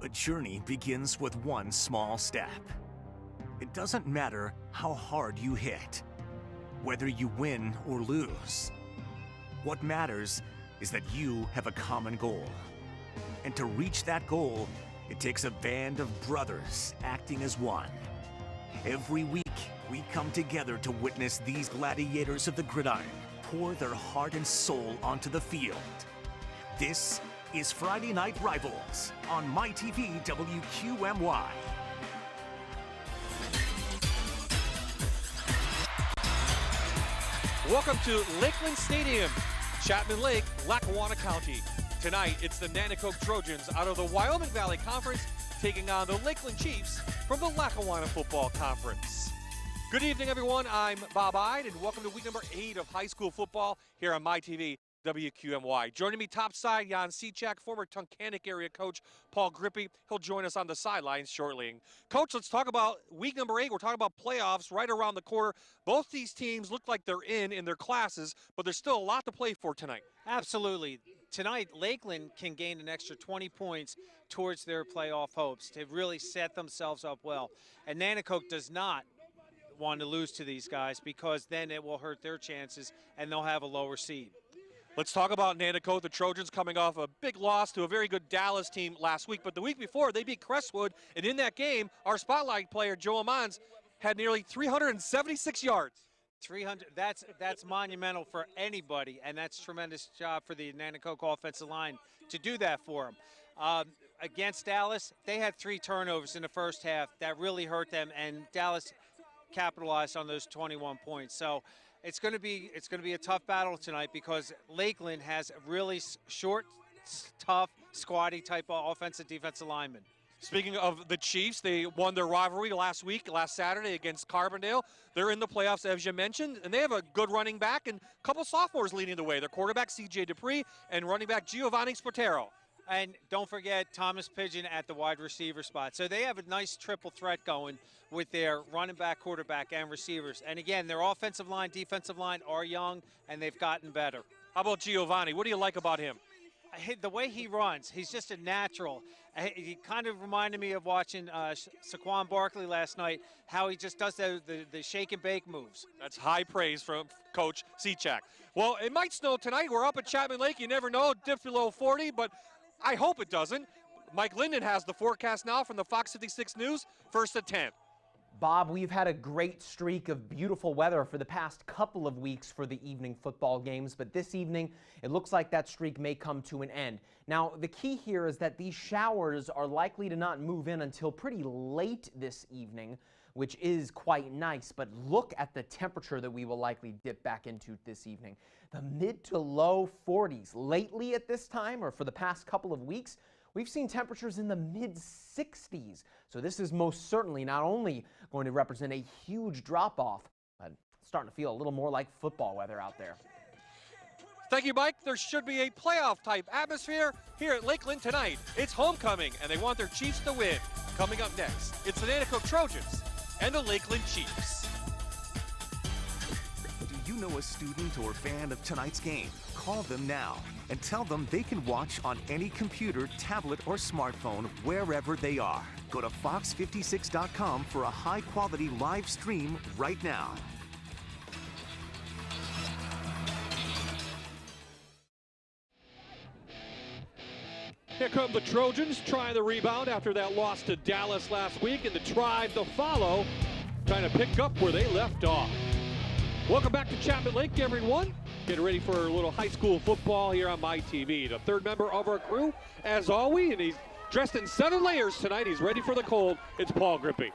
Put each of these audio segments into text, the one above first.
A journey begins with one small step. It doesn't matter how hard you hit, whether you win or lose. What matters is that you have a common goal. And to reach that goal, it takes a band of brothers acting as one. Every week, we come together to witness these gladiators of the gridiron pour their heart and soul onto the field. This is Friday Night Rivals on MyTV WQMY. Welcome to Lakeland Stadium, Chapman Lake, Lackawanna County. Tonight, it's the Nanticoke Trojans out of the Wyoming Valley Conference taking on the Lakeland Chiefs from the Lackawanna Football Conference. Good evening, everyone. I'm Bob Ide, and welcome to week number 8 of high school football here on MyTV WQMY. Joining me topside, Jan Cichak, former Tunkhannock area coach Paul Grippy. He'll join us on the sidelines shortly. Coach, let's talk about week number 8. We're talking about playoffs right around the corner. Both these teams look like they're in their classes, but there's still a lot to play for tonight. Absolutely. Tonight, Lakeland can gain an extra 20 points towards their playoff hopes to really set themselves up well. And Nanticoke does not want to lose to these guys because then it will hurt their chances and they'll have a lower seed. Let's talk about Nanticoke. The Trojans coming off a big loss to a very good Dallas team last week, but the week before they beat Crestwood, and in that game, our spotlight player, Joe Amons, had nearly 376 yards. 300, that's monumental for anybody, and that's a tremendous job for the Nanticoke offensive line to do that for them. Against Dallas, they had 3 turnovers in the first half that really hurt them, and Dallas capitalized on those 21 points. So it's going to be a tough battle tonight because Lakeland has really short, tough, squatty type of offensive defensive linemen. Speaking of the Chiefs, they won their rivalry last Saturday against Carbondale. They're in the playoffs, as you mentioned, and they have a good running back and a couple sophomores leading the way. Their quarterback, C.J. Dupree, and running back Giovanni Spatero. And don't forget Thomas Pigeon at the wide receiver spot. So they have a nice triple threat going with their running back, quarterback, and receivers. And again, their offensive line, defensive line are young, and they've gotten better. How about Giovanni? What do you like about him? The way he runs, he's just a natural. He kind of reminded me of watching Saquon Barkley last night, how he just does the shake and bake moves. That's high praise from Coach Cichak. Well, it might snow tonight. We're up at Chapman Lake. You never know. Dip below 40, but I hope it doesn't. Mike Linden has the forecast now from the Fox 56 News, first at 10. Bob, we've had a great streak of beautiful weather for the past couple of weeks for the evening football games, but this evening it looks like that streak may come to an end. Now, the key here is that these showers are likely to not move in until pretty late this evening, which is quite nice, but look at the temperature that we will likely dip back into this evening. The mid to low 40s. Lately at this time, or for the past couple of weeks, we've seen temperatures in the mid-60s. So this is most certainly not only going to represent a huge drop-off, but it's starting to feel a little more like football weather out there. Thank you, Mike. There should be a playoff-type atmosphere here at Lakeland tonight. It's homecoming, and they want their Chiefs to win. Coming up next, it's the Nanticoke Trojans and the Lakeland Chiefs. Do you know a student or fan of tonight's game? Call them now and tell them they can watch on any computer, tablet, or smartphone wherever they are. Go to fox56.com for a high-quality live stream right now. Here come the Trojans, trying the rebound after that loss to Dallas last week, and the drive to follow, trying to pick up where they left off. Welcome back to Chapman Lake, everyone. Getting ready for a little high school football here on MyTV. The third member of our crew, as always, and he's dressed in 7 layers tonight. He's ready for the cold. It's Paul Grippy.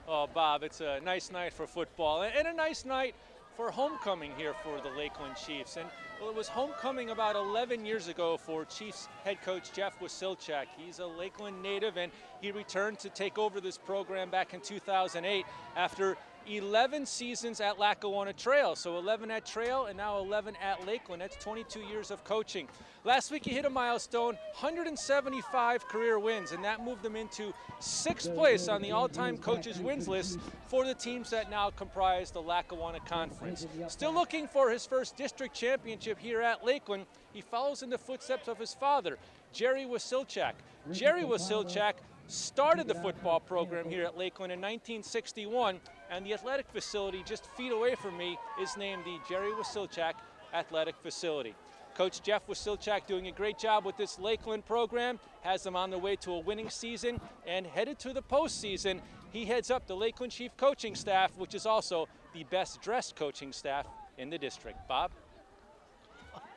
Oh, Bob, it's a nice night for football and a nice night for homecoming here for the Lakeland Chiefs. And well, it was homecoming about 11 years ago for Chiefs head coach Jeff Wasilchak. He's a Lakeland native, and he returned to take over this program back in 2008 after 11 seasons at Lackawanna Trail. So 11 at Trail and now 11 at Lakeland. That's 22 years of coaching. Last week he hit a milestone, 175 career wins, and that moved him into 6th place on the all-time coaches wins list for the teams that now comprise the Lackawanna Conference. Still looking for his first district championship here at Lakeland. He follows in the footsteps of his father, Jerry Wasilchak. Jerry Wasilchak started the football program here at Lakeland in 1961, and the athletic facility just feet away from me is named the Jerry Wasilchak Athletic Facility. Coach Jeff Wasilchak doing a great job with this Lakeland program, has them on their way to a winning season, and headed to the postseason. He heads up the Lakeland Chief coaching staff, which is also the best dressed coaching staff in the district. Bob?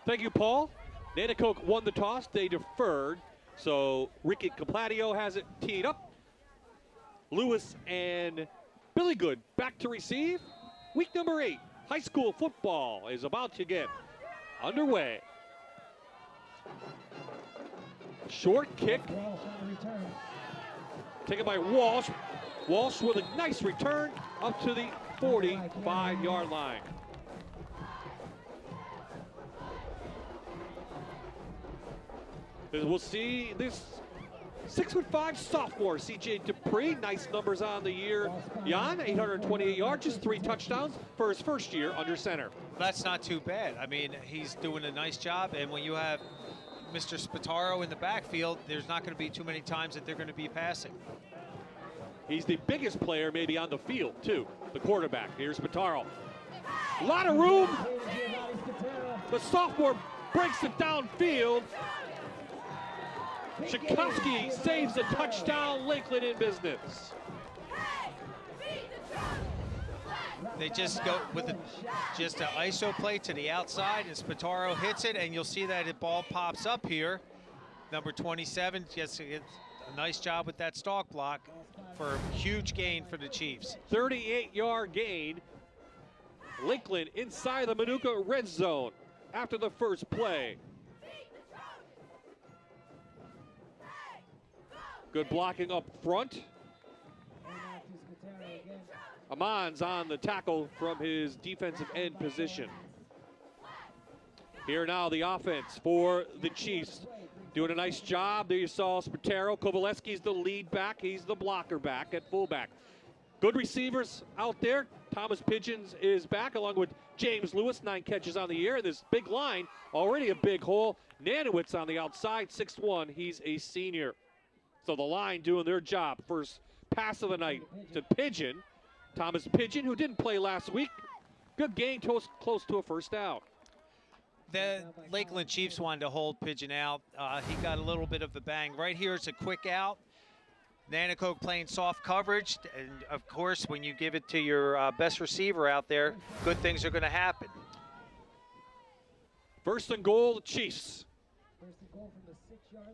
Thank you, Paul. Nanticoke won the toss. They deferred. So Ricky Caplatio has it teed up. Lewis and Billy Good back to receive. Week number 8, high school football is about to get underway. Short kick. Taken by Walsh. Walsh with a nice return up to the 45-yard line. As we'll see this 6'5" sophomore, CJ Dupree. Nice numbers on the year. Jan, 828 yards, just 3 touchdowns for his first year under center. That's not too bad. I mean, he's doing a nice job, and when you have Mr. Spataro in the backfield, there's not going to be too many times that they're going to be passing. He's the biggest player maybe on the field, too, the quarterback. Here's Spataro. A lot of room. The sophomore breaks it downfield. Tchaikovsky saves a touchdown. Lakeland in business. They just go with just an ISO play to the outside, and Spataro hits it, and you'll see that the ball pops up here. Number 27 just gets a nice job with that stalk block for a huge gain for the Chiefs. 38-yard gain. Lakeland inside the Manuka red zone after the first play. Good blocking up front. Amon's on the tackle from his defensive end position. Here now the offense for the Chiefs. Doing a nice job. There you saw Spataro. Kovaleski's the lead back. He's the blocker back at fullback. Good receivers out there. Thomas Pigeons is back along with James Lewis. 9 catches on the year. This big line, already a big hole. Nanowitz on the outside, 6'1". He's a senior. So the line doing their job. First pass of the night to Pigeon. Thomas Pigeon, who didn't play last week. Good gain, close to a first down. The Lakeland Chiefs wanted to hold Pigeon out. He got a little bit of a bang. Right here, it's a quick out. Nanticoke playing soft coverage. And, of course, when you give it to your best receiver out there, good things are going to happen. First and goal, Chiefs.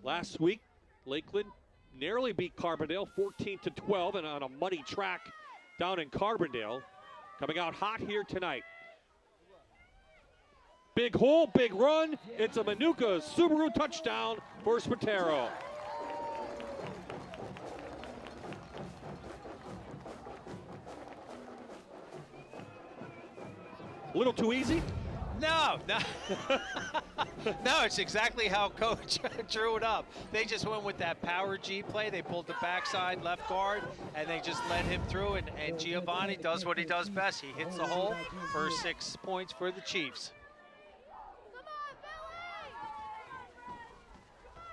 Last week, Lakeland narrowly beat Carbondale 14-12, and on a muddy track down in Carbondale. Coming out hot here tonight. Big hole, big run. It's a Manuka Subaru touchdown for Spataro. A little too easy? No. No, it's exactly how Coach drew it up. They just went with that power G play. They pulled the backside left guard, and they just led him through, and Giovanni does what he does best. He hits the hole for 6 points for the Chiefs.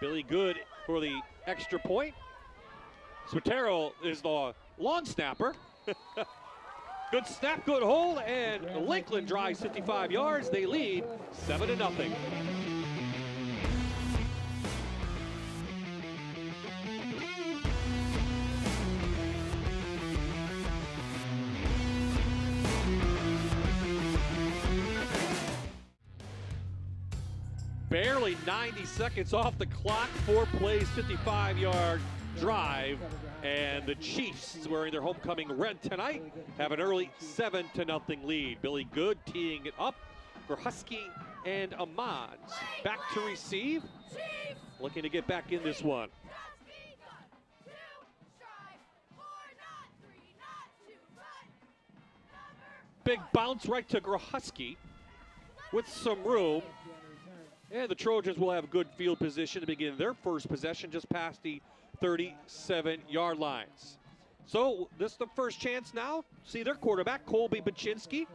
Billy Good for the extra point. Spataro is the long snapper. Good snap, good hold, and Lakeland drives 55 yards. They lead 7-0. Barely 90 seconds off the clock. 4 plays, 55-yard drive. And the Chiefs, wearing their homecoming red tonight, have an early 7-0 lead. Billy Good teeing it up for Husky and Amons. Back to receive. Looking to get back in this one. big bounce right to Grahusky with some room. And the Trojans will have good field position to begin their first possession just past the 37-yard lines. So this is the first chance now. See their quarterback, Colby Baczynski.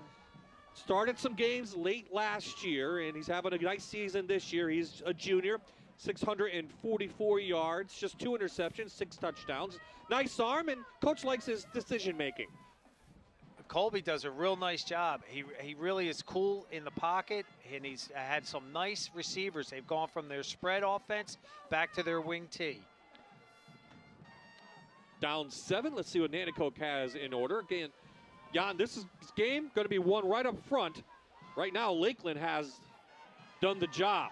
Started some games late last year, and he's having a nice season this year. He's a junior, 644 yards, just 2 interceptions, 6 touchdowns. Nice arm, and coach likes his decision-making. Colby does a real nice job. He really is cool in the pocket, and he's had some nice receivers. They've gone from their spread offense back to their wing T. Down 7. Let's see what Nanticoke has in order. Again, Jan, this game going to be won right up front. Right now, Lakeland has done the job.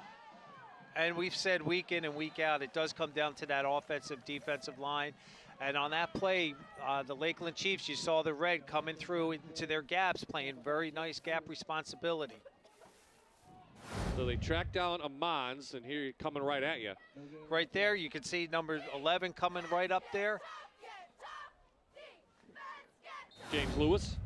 And we've said week in and week out, it does come down to that offensive, defensive line. And on that play, the Lakeland Chiefs, you saw the red coming through into their gaps, playing very nice gap responsibility. So they track down Amons, and here coming right at you. Right there, you can see number 11 coming right up there. James Lewis.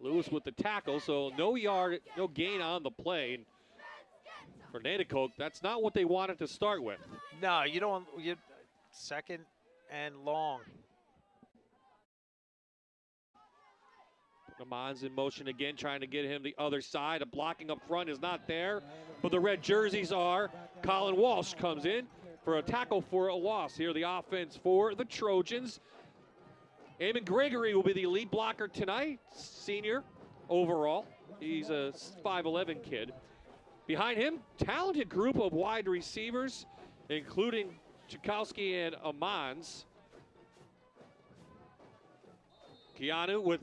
Lewis with the tackle, so no gain on the play. And for Nanticoke, that's not what they wanted to start with. No, you don't. Second and long. Amons in motion again, trying to get him the other side. A blocking up front is not there, but the red jerseys are. Colin Walsh comes in for a tackle for a loss. Here the offense for the Trojans. Eamon Gregory will be the lead blocker tonight, senior overall. He's a 5'11" kid. Behind him, talented group of wide receivers, including Chakowski and Amons. Keanu with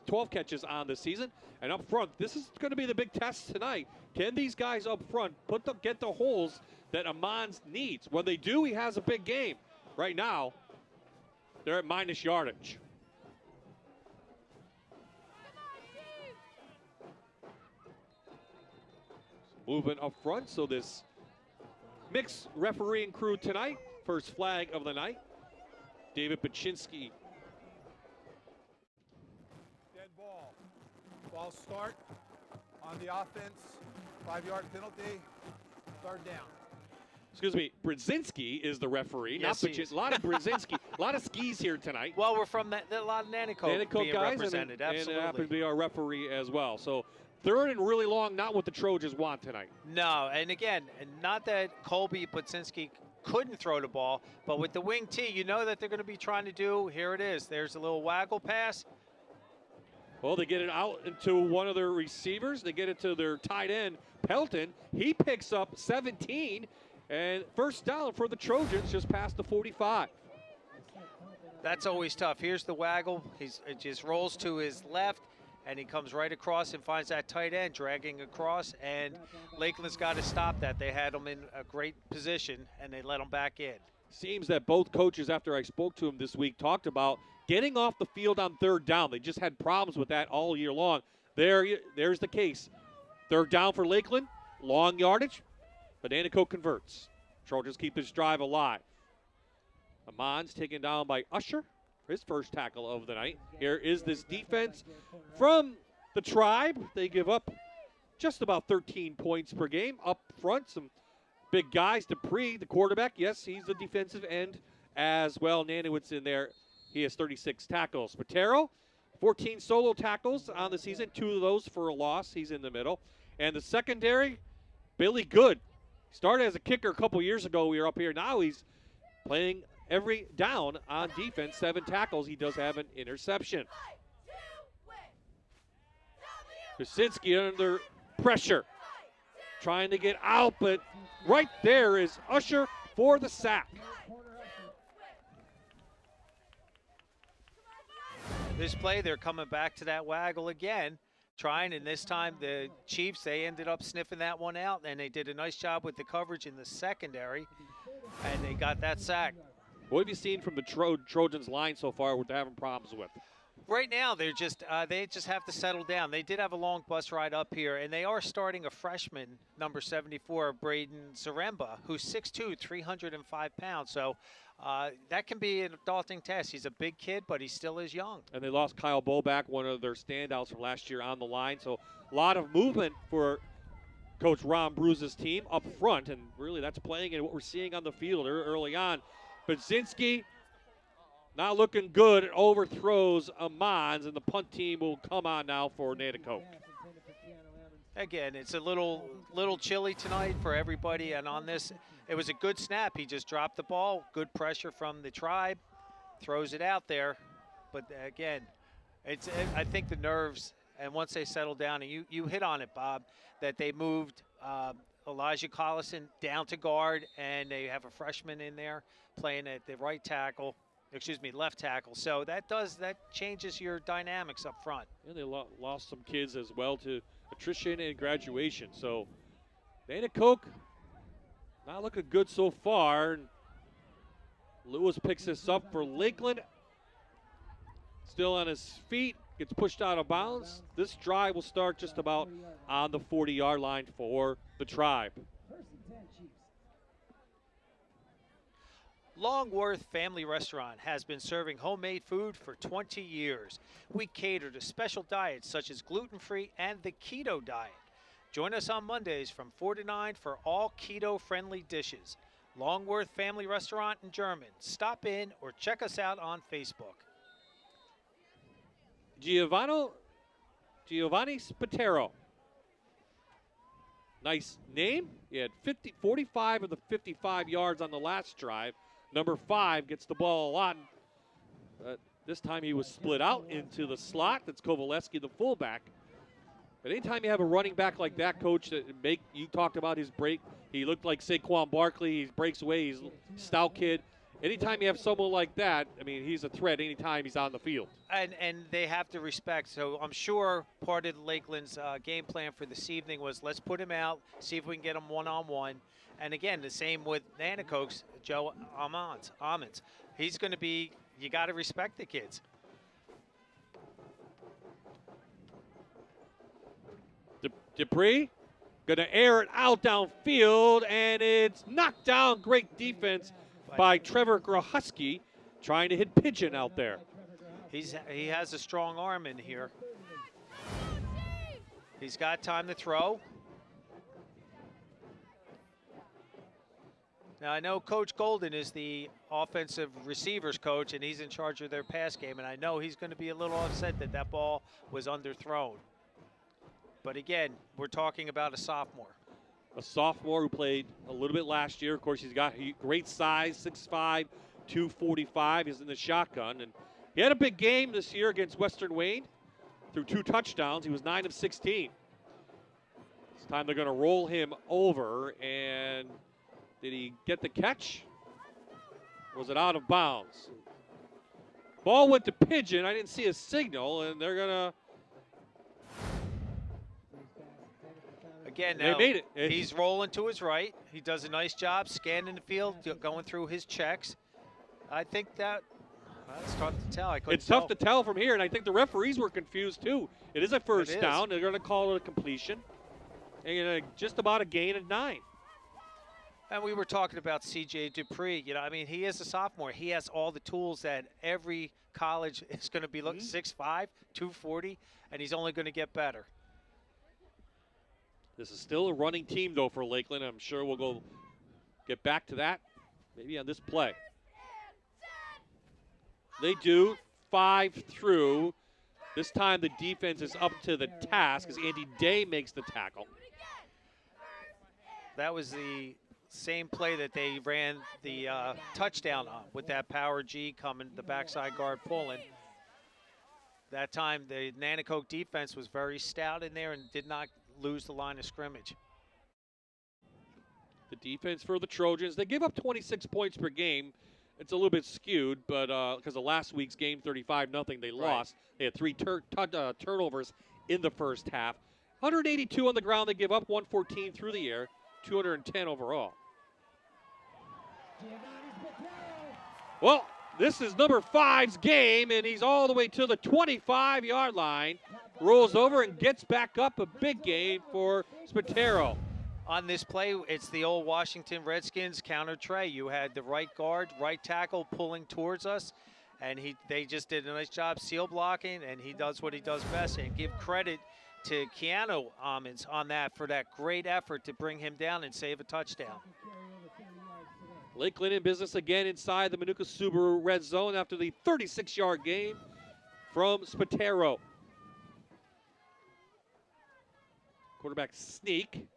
12 catches on the season. And up front, this is going to be the big test tonight. Can these guys up front get the holes that Amons needs? When they do, he has a big game. Right now, they're at minus yardage. Movement up front, so this mixed refereeing crew tonight. First flag of the night. David Baczynski. Dead ball. Ball start on the offense. 5-yard penalty. Third down. Excuse me, Brzezinski is the referee. Yes, not Baczynski. A lot of Brzezinski, a lot of skis here tonight. Well, we're from a lot of Nanticoke being guys represented. and Absolutely. happen to be our referee as well. So third and really long, not what the Trojans want tonight. No, and again, not that Colby Baczynski couldn't throw the ball, but with the wing T, you know that they're going to be trying to do. Here it is. There's a little waggle pass. Well, they get it out into one of their receivers. They get it to their tight end, Pelton. He picks up 17, and first down for the Trojans just past the 45. That's always tough. Here's the waggle. It just rolls to his left, and he comes right across and finds that tight end dragging across, and Lakeland's got to stop that. They had him in a great position, and they let him back in. Seems that both coaches, after I spoke to him this week, talked about getting off the field on third down. They just had problems with that all year long. There's the case. Third down for Lakeland, long yardage, but Nanticoke converts. Trojans keep this drive alive. Amons taken down by Usher, his first tackle of the night. Here is this defense from the Tribe. They give up just about 13 points per game. Up front, some big guys. Dupree, the quarterback, yes, he's the defensive end as well. Nanowitz in there. He has 36 tackles. Patero, 14 solo tackles on the season, 2 of those for a loss. He's in the middle. And the secondary, Billy Good. Started as a kicker a couple years ago. We were up here. Now he's playing every down on defense. 7 tackles. He does have an interception. Kucinski under pressure. Trying to get out, but right there is Usher for the sack. This play, they're coming back to that waggle again, trying, and this time the Chiefs, they ended up sniffing that one out, and they did a nice job with the coverage in the secondary, and they got that sack. What have you seen from the Trojans line so far what they're having problems with? Right now, they just have to settle down. They did have a long bus ride up here, and they are starting a freshman, number 74, Braden Zaremba, who's 6'2", 305 pounds. So that can be a daunting task. He's a big kid, but he still is young. And they lost Kyle Boback, one of their standouts from last year, on the line. So a lot of movement for Coach Ron Bruce's team up front, and really that's playing in what we're seeing on the field early on. Budzinski not looking good. It overthrows Amons, and the punt team will come on now for Nanticoke. Again, it's a little chilly tonight for everybody, and on this, it was a good snap. He just dropped the ball. Good pressure from the Tribe. Throws it out there. But again, I think the nerves, and once they settle down, and you hit on it, Bob, that they moved Elijah Collison down to guard, and they have a freshman in there playing at the left tackle. So that changes your dynamics up front. And they lost some kids as well to attrition and graduation. So Nanticoke not looking good so far. Lewis picks this up for Lakeland. Still on his feet, gets pushed out of bounds. This drive will start just about on the 40-yard line for the Tribe. Longworth Family Restaurant has been serving homemade food for 20 years. We cater to special diets such as gluten-free and the keto diet. Join us on Mondays from 4 to 9 for all keto-friendly dishes. Longworth Family Restaurant in German. Stop in or check us out on Facebook. Giovanni Spatero. Nice name. He had 45 of the 55 yards on the last drive. Number 5 gets the ball a lot. This time he was split out into the slot. That's Kovaleski, the fullback. But anytime you have a running back like that, Coach, you talked about his break. He looked like Saquon Barkley. He breaks away. He's a stout kid. Anytime you have someone like that, I mean, he's a threat anytime he's on the field. And they have to respect. So I'm sure part of Lakeland's game plan for this evening was let's put him out, see if we can get him one-on-one. And again, the same with Nanticoke's Joe Amons. He's going to be, you got to respect the kids. Dupree going to air it out downfield, and it's knocked down. Great defense by Trevor Grahusky, trying to hit Pigeon out there. He has a strong arm in here. He's got time to throw. Now, I know Coach Golden is the offensive receivers coach, and he's in charge of their pass game, and I know he's going to be a little upset that that ball was underthrown. But again, we're talking about a sophomore. A sophomore who played a little bit last year. Of course, he's got great size, 6'5", 245. He's in the shotgun. And he had a big game this year against Western Wayne. Threw 2 touchdowns. He was 9 of 16. This time they're going to roll him over. And did he get the catch? Was it out of bounds? Ball went to Pigeon. I didn't see a signal, and they're going to... Again, now, they made it. He's rolling to his right. He does a nice job scanning the field, going through his checks. I think that's tough to tell. It's tough to tell from here, and I think the referees were confused too. It is a first down. They're going to call it a completion. And just about a gain of 9. And we were talking about C.J. Dupree. You know, I mean, he is a sophomore. He has all the tools that every college is going to be looking 6'5", 240, and he's only going to get better. This is still a running team, though, for Lakeland. I'm sure we'll get back to that maybe on this play. They do 5 through. This time the defense is up to the task as Andy Day makes the tackle. That was the same play that they ran the touchdown on with that power G coming, the backside guard pulling. That time the Nanticoke defense was very stout in there and did not lose the line of scrimmage. The defense for the Trojans, they give up 26 points per game. It's a little bit skewed, but because of last week's game, 35-0, they lost. They had 3 turnovers in the first half. 182 on the ground. They give up 114 through the air, 210 overall. Well, This is number 5's game, and he's all the way to the 25-yard line. Rolls over and gets back up. A big gain for Spataro. On this play, it's the old Washington Redskins counter tray. You had the right guard, right tackle pulling towards us, and they just did a nice job seal blocking, and he does what he does best. And give credit to Keanu Ammons on that for that great effort to bring him down and save a touchdown. Lakeland in business again inside the Manuka Subaru red zone after the 36-yard gain from Spataro. Quarterback sneak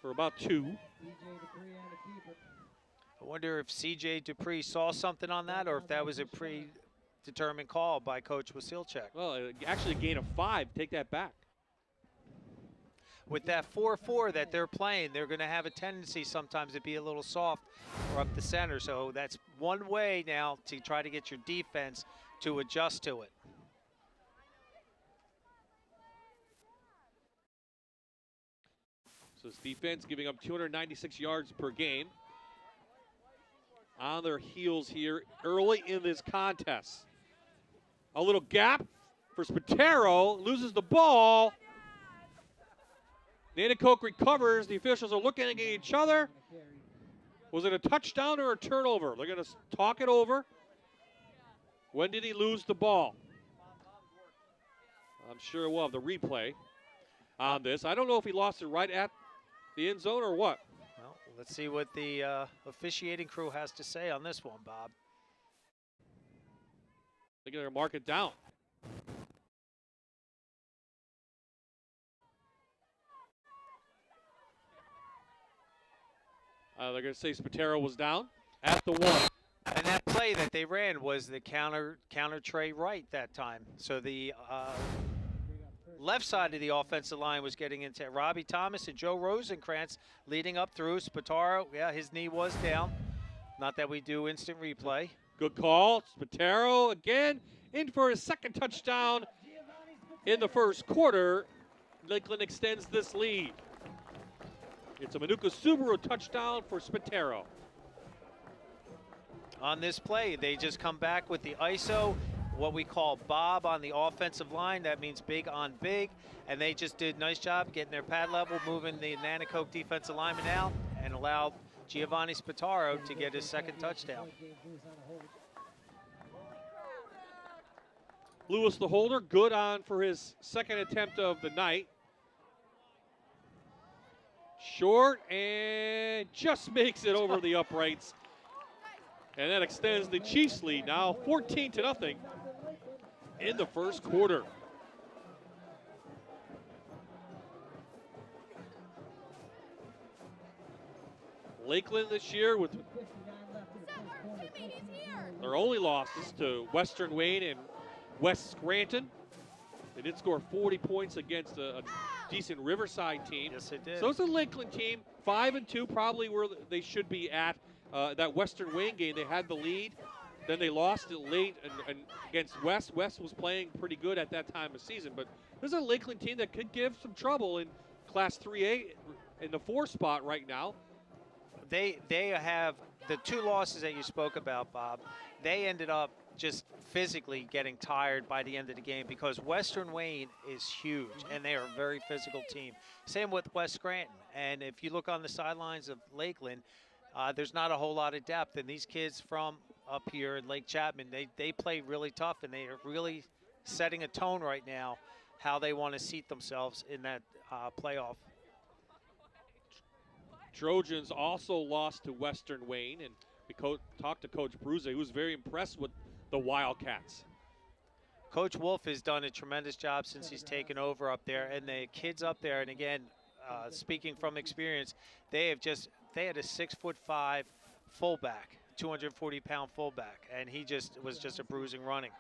for about 2. I wonder if C.J. Dupree saw something on that or if that was a predetermined call by Coach Wasilchek. Well, actually a gain of 5. Take that back. With that 4-4 that they're playing, they're going to have a tendency sometimes to be a little soft or up the center. So that's one way now to try to get your defense to adjust to it. So this defense giving up 296 yards per game. On their heels here early in this contest. A little gap for Spataro, loses the ball. Nanticoke recovers. The officials are looking at each other. Was it a touchdown or a turnover? They're going to talk it over. When did he lose the ball? I'm sure we'll have the replay on this. I don't know if he lost it right at the end zone or what. Well, let's see what the officiating crew has to say on this one, Bob. They're going to mark it down. They're going to say Spataro was down at the 1. And that play that they ran was the counter tray right that time. So the left side of the offensive line was getting into Robbie Thomas and Joe Rosenkrantz leading up through. Spataro, yeah, his knee was down. Not that we do instant replay. Good call. Spataro again in for his second touchdown in the first quarter. Lakeland extends this lead. It's a Manuka Subaru touchdown for Spataro. On this play, they just come back with the ISO, what we call Bob on the offensive line. That means big on big. And they just did a nice job getting their pad level, moving the Nanticoke defensive lineman out, and allowed Giovanni Spataro to get his second touchdown. Lewis the holder, good on for his second attempt of the night. Short and just makes it over the uprights. And that extends the Chiefs lead now 14-0 in the first quarter. Lakeland this year with their only losses to Western Wayne and West Scranton. They did score 40 points against a decent Riverside team. Yes, it did. So it's a Lakeland team, 5-2, probably where they should be at. That Western Wayne game, they had the lead. Then they lost it late and against West. West was playing pretty good at that time of season. But there's a Lakeland team that could give some trouble in Class 3A in the 4 spot right now. They have the 2 losses that you spoke about, Bob. They ended up just physically getting tired by the end of the game because Western Wayne is huge and they are a very physical team. Same with West Scranton. And if you look on the sidelines of Lakeland, there's not a whole lot of depth. And these kids from up here in Lake Chapman, they play really tough and they are really setting a tone right now how they want to seat themselves in that playoff. Trojans also lost to Western Wayne, and we talked to Coach Bruze, who was very impressed with the Wildcats. Coach Wolf has done a tremendous job since he's taken over up there, and the kids up there, and again, speaking from experience, they had a 6'5" fullback, 240-pound fullback, and he was just a bruising running.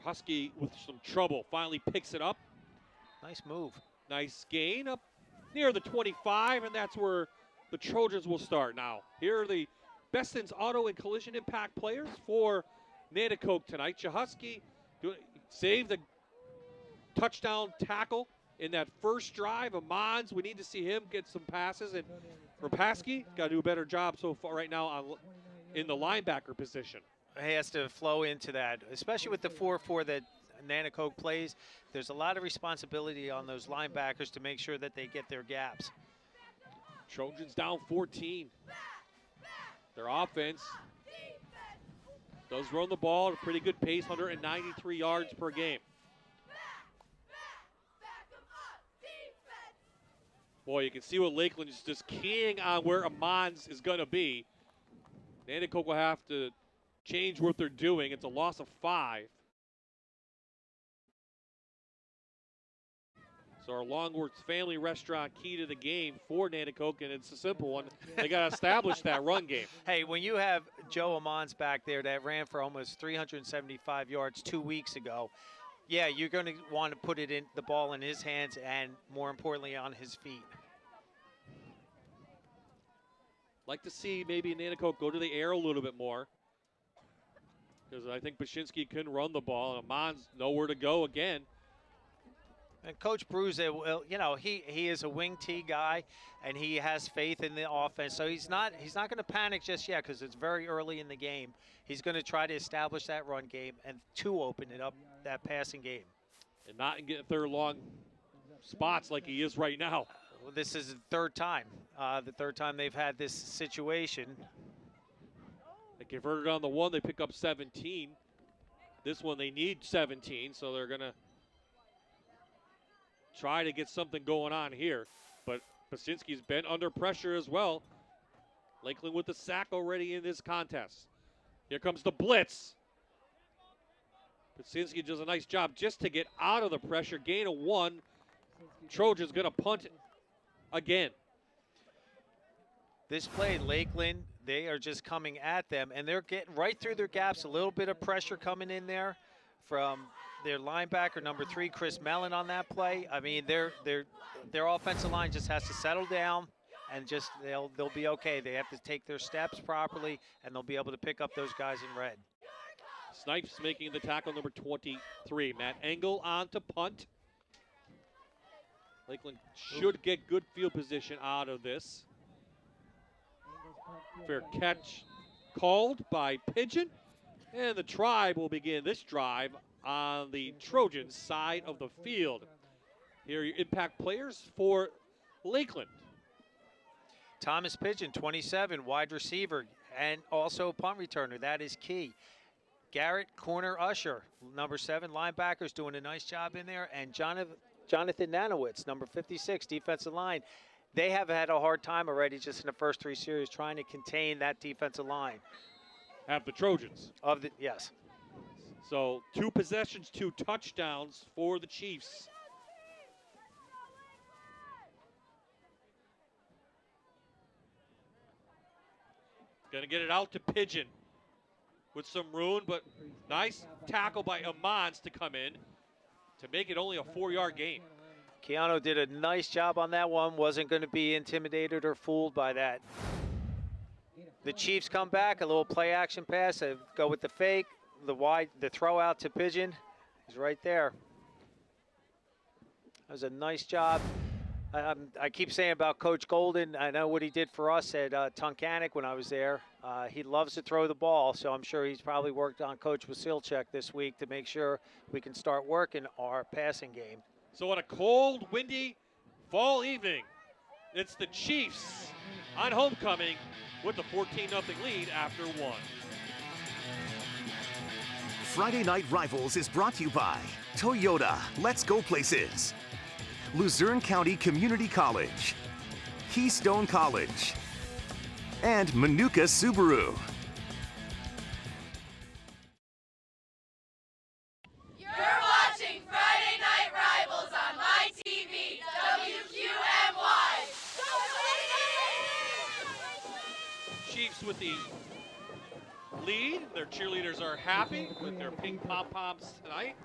Husky with some trouble, finally picks it up. Nice move. Nice gain up near the 25, and that's where the Trojans will start now. Here are the Beston's Auto and Collision Impact players for Nanticoke tonight. Chahusky saved the touchdown tackle in that first drive. Amons, we need to see him get some passes. And Rapaski got to do a better job so far right now in the linebacker position. He has to flow into that, especially with the 4-4 that Nanticoke plays. There's a lot of responsibility on those linebackers to make sure that they get their gaps. Trojans down 14. Their offense does run the ball at a pretty good pace, 193 yards per game. Boy, you can see what Lakeland is just keying on where Amons is going to be. Nanticoke will have to change what they're doing. It's a loss of 5. So our Longworth family restaurant key to the game for Nanticoke, and it's a simple one. They got to establish that run game. Hey, when you have Joe Amons back there that ran for almost 375 yards 2 weeks ago, yeah, you're going to want to put the ball in his hands and, more importantly, on his feet. Like to see maybe Nanticoke go to the air a little bit more, because I think Bashinsky can run the ball, and Amons nowhere to go again. And Coach Bruce, you know, he is a wing T guy, and he has faith in the offense. So he's not going to panic just yet because it's very early in the game. He's going to try to establish that run game and to open it up, that passing game. And not get third long spots like he is right now. Well, this is the third time they've had this situation. They converted on the one, they pick up 17. This one they need 17, so they're going to try to get something going on here. But Basinski's been under pressure as well. Lakeland with the sack already in this contest. Here comes the blitz. Basinski does a nice job just to get out of the pressure. Gain of 1. Trojans going to punt it again. This play, Lakeland, they are just coming at them, and they're getting right through their gaps. A little bit of pressure coming in there from their linebacker, number 3, Chris Mellon, on that play. I mean, their offensive line just has to settle down, and just they'll be okay. They have to take their steps properly, and they'll be able to pick up those guys in red. Snipes making the tackle, number 23. Matt Engel on to punt. Lakeland should get good field position out of this. Fair catch called by Pigeon. And the Tribe will begin this drive on the Trojan side of the field. Here are your impact players for Lakeland. Thomas Pigeon, 27, wide receiver, and also punt returner. That is key. Garrett, corner usher, number 7, linebackers, doing a nice job in there. And Jonathan Nanowitz, number 56, defensive line. They have had a hard time already just in the first 3 series trying to contain that defensive line. Have the Trojans. Yes. So 2 possessions, 2 touchdowns for the Chiefs. Gonna get it out to Pigeon with some room, but nice tackle by Amons to come in to make it only a 4-yard gain. Keanu did a nice job on that one. Wasn't going to be intimidated or fooled by that. The Chiefs come back, a little play action pass. They go with the fake, the throw out to Pigeon. He's right there. That was a nice job. I keep saying about Coach Golden, I know what he did for us at Tunkhannock when I was there. He loves to throw the ball, so I'm sure he's probably worked on Coach Wasilchuk this week to make sure we can start working our passing game. So on a cold, windy fall evening, it's the Chiefs on homecoming with the 14-0 lead after 1. Friday Night Rivals is brought to you by Toyota, Let's Go Places, Luzerne County Community College, Keystone College, and Manuka Subaru. You're watching Friday Night Rivals on my TV, WQMY. Chiefs with the lead. Their cheerleaders are happy with their pink pom-poms tonight.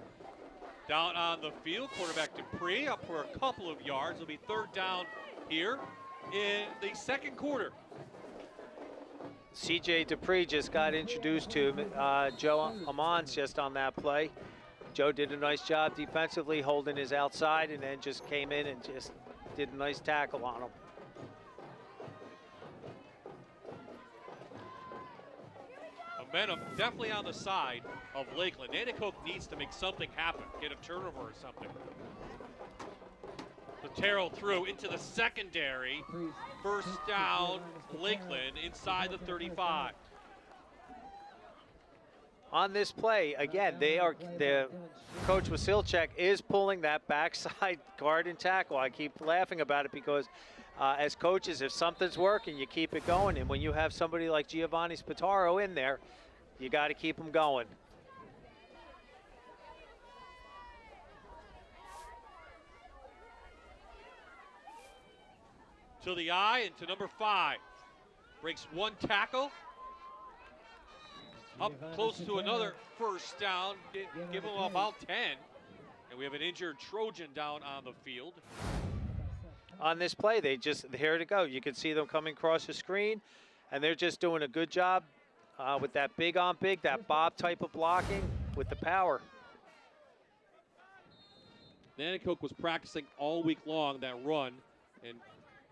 Down on the field, quarterback Dupree up for a couple of yards. It'll be 3rd down here in the 2nd quarter. CJ Dupree just got introduced to Joe Amons just on that play. Joe did a nice job defensively holding his outside and then just came in and just did a nice tackle on him. Momentum definitely on the side of Lakeland. Nanticoke needs to make something happen, get a turnover or something. Terrell through into the secondary. First down, Lakeland inside the 35. On this play, again, the coach Wasilchek is pulling that backside guard and tackle. I keep laughing about it because as coaches, if something's working, you keep it going. And when you have somebody like Giovanni Spataro in there, you got to keep them going. To the eye and to number 5. Breaks one tackle. Up close to another first down. Give him about 10. And we have an injured Trojan down on the field. On this play, here to go. You can see them coming across the screen, and they're just doing a good job with that big on big, that Bob type of blocking with the power. Nanticoke was practicing all week long that run and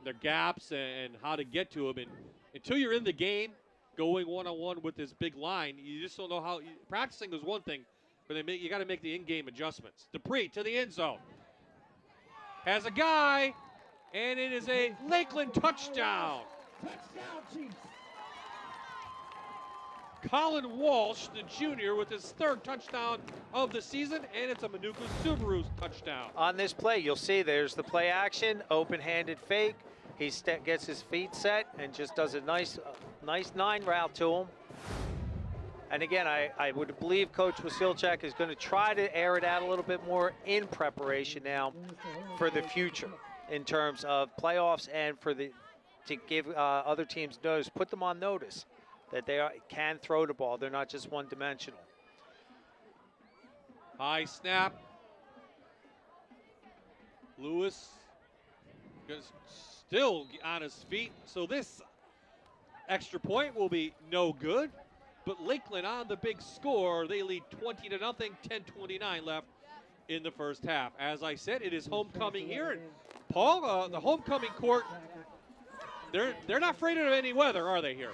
their gaps and how to get to him. And until you're in the game, going one-on-one with this big line, you just don't know how. Practicing is one thing, but you got to make the in-game adjustments. Dupree to the end zone. Has a guy, and it is a Lakeland touchdown. Colin Walsh, the junior, with his 3rd touchdown of the season, and it's a Manuka Subaru's touchdown. On this play, you'll see there's the play action, open-handed fake. He gets his feet set and just does a nice 9 route to him. And again, I would believe Coach Wasilchek is going to try to air it out a little bit more in preparation now for the future in terms of playoffs and to give other teams notice, put them on notice that they can throw the ball. They're not just one-dimensional. High snap. Lewis still on his feet. So this extra point will be no good. But Lakeland on the big score. They lead 20-0, 10:29 left in the first half. As I said, it is homecoming here. And Paul, the homecoming court, they're not afraid of any weather, are they here?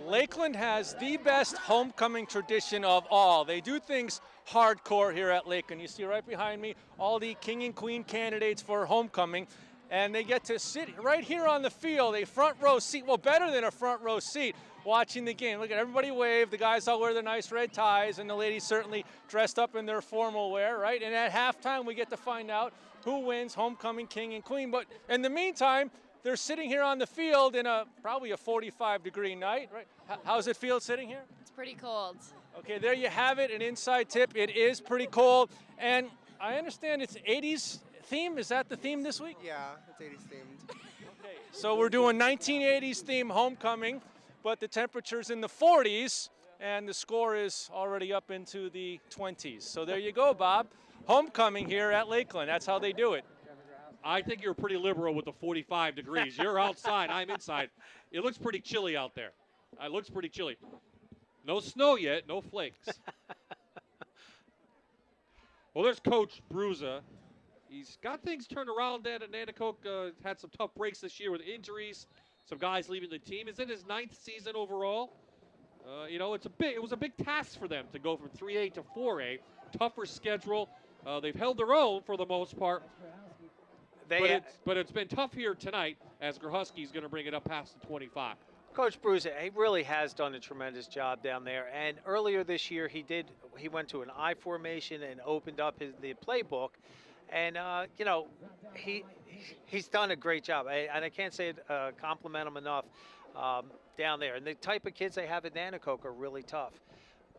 Lakeland has the best homecoming tradition of all. They do things hardcore here at Lakeland. You see right behind me all the king and queen candidates for homecoming, and they get to sit right here on the field, a front row seat, well, better than a front row seat, watching the game. Look at everybody wave. The guys all wear their nice red ties, and the ladies certainly dressed up in their formal wear, right? And at halftime, we get to find out who wins homecoming king and queen. But in the meantime, they're sitting here on the field in probably a 45-degree night, right? How's it feel sitting here? It's pretty cold. Okay, there you have it, an inside tip. It is pretty cold, and I understand it's 80s theme. Is that the theme this week? Yeah, it's 80s themed. Okay, so we're doing 1980s theme homecoming, but the temperature's in the 40s, and the score is already up into the 20s. So there you go, Bob. Homecoming here at Lakeland. That's how they do it. I think you're pretty liberal with the 45 degrees. You're outside, I'm inside. It looks pretty chilly out there. It looks pretty chilly. No snow yet, no flakes. Well, there's Coach Bruza. He's got things turned around there at Nanticoke. Had some tough breaks this year with injuries. Some guys leaving the team. He's in his 9th season overall. You know, it was a big task for them to go from 3A to 4A. Tougher schedule. They've held their own for the most part. But it's been tough here tonight as Grahusky's going to bring it up past the 25. Coach Bruza, he really has done a tremendous job down there. And earlier this year, he went to an I formation and opened up the playbook. And, you know, he's done a great job. And I can't say compliment him enough down there. And the type of kids they have at Nanticoke are really tough.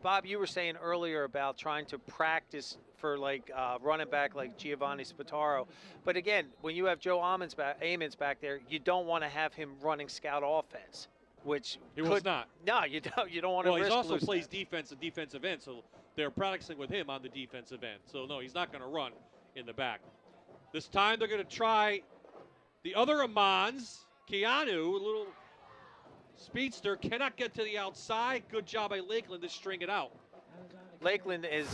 Bob, you were saying earlier about trying to practice for like running back like Giovanni Spataro. But again, when you have Joe Amons back there, you don't want to have him running scout offense, which he was not. No, you don't want to risk he also losing plays that. defense and defensive end, so they're practicing with him on the defensive end. So no, he's not going to run in the back. This time they're going to try the other Amons. Keanu, a little speedster, cannot get to the outside. Good job by Lakeland to string it out. Lakeland is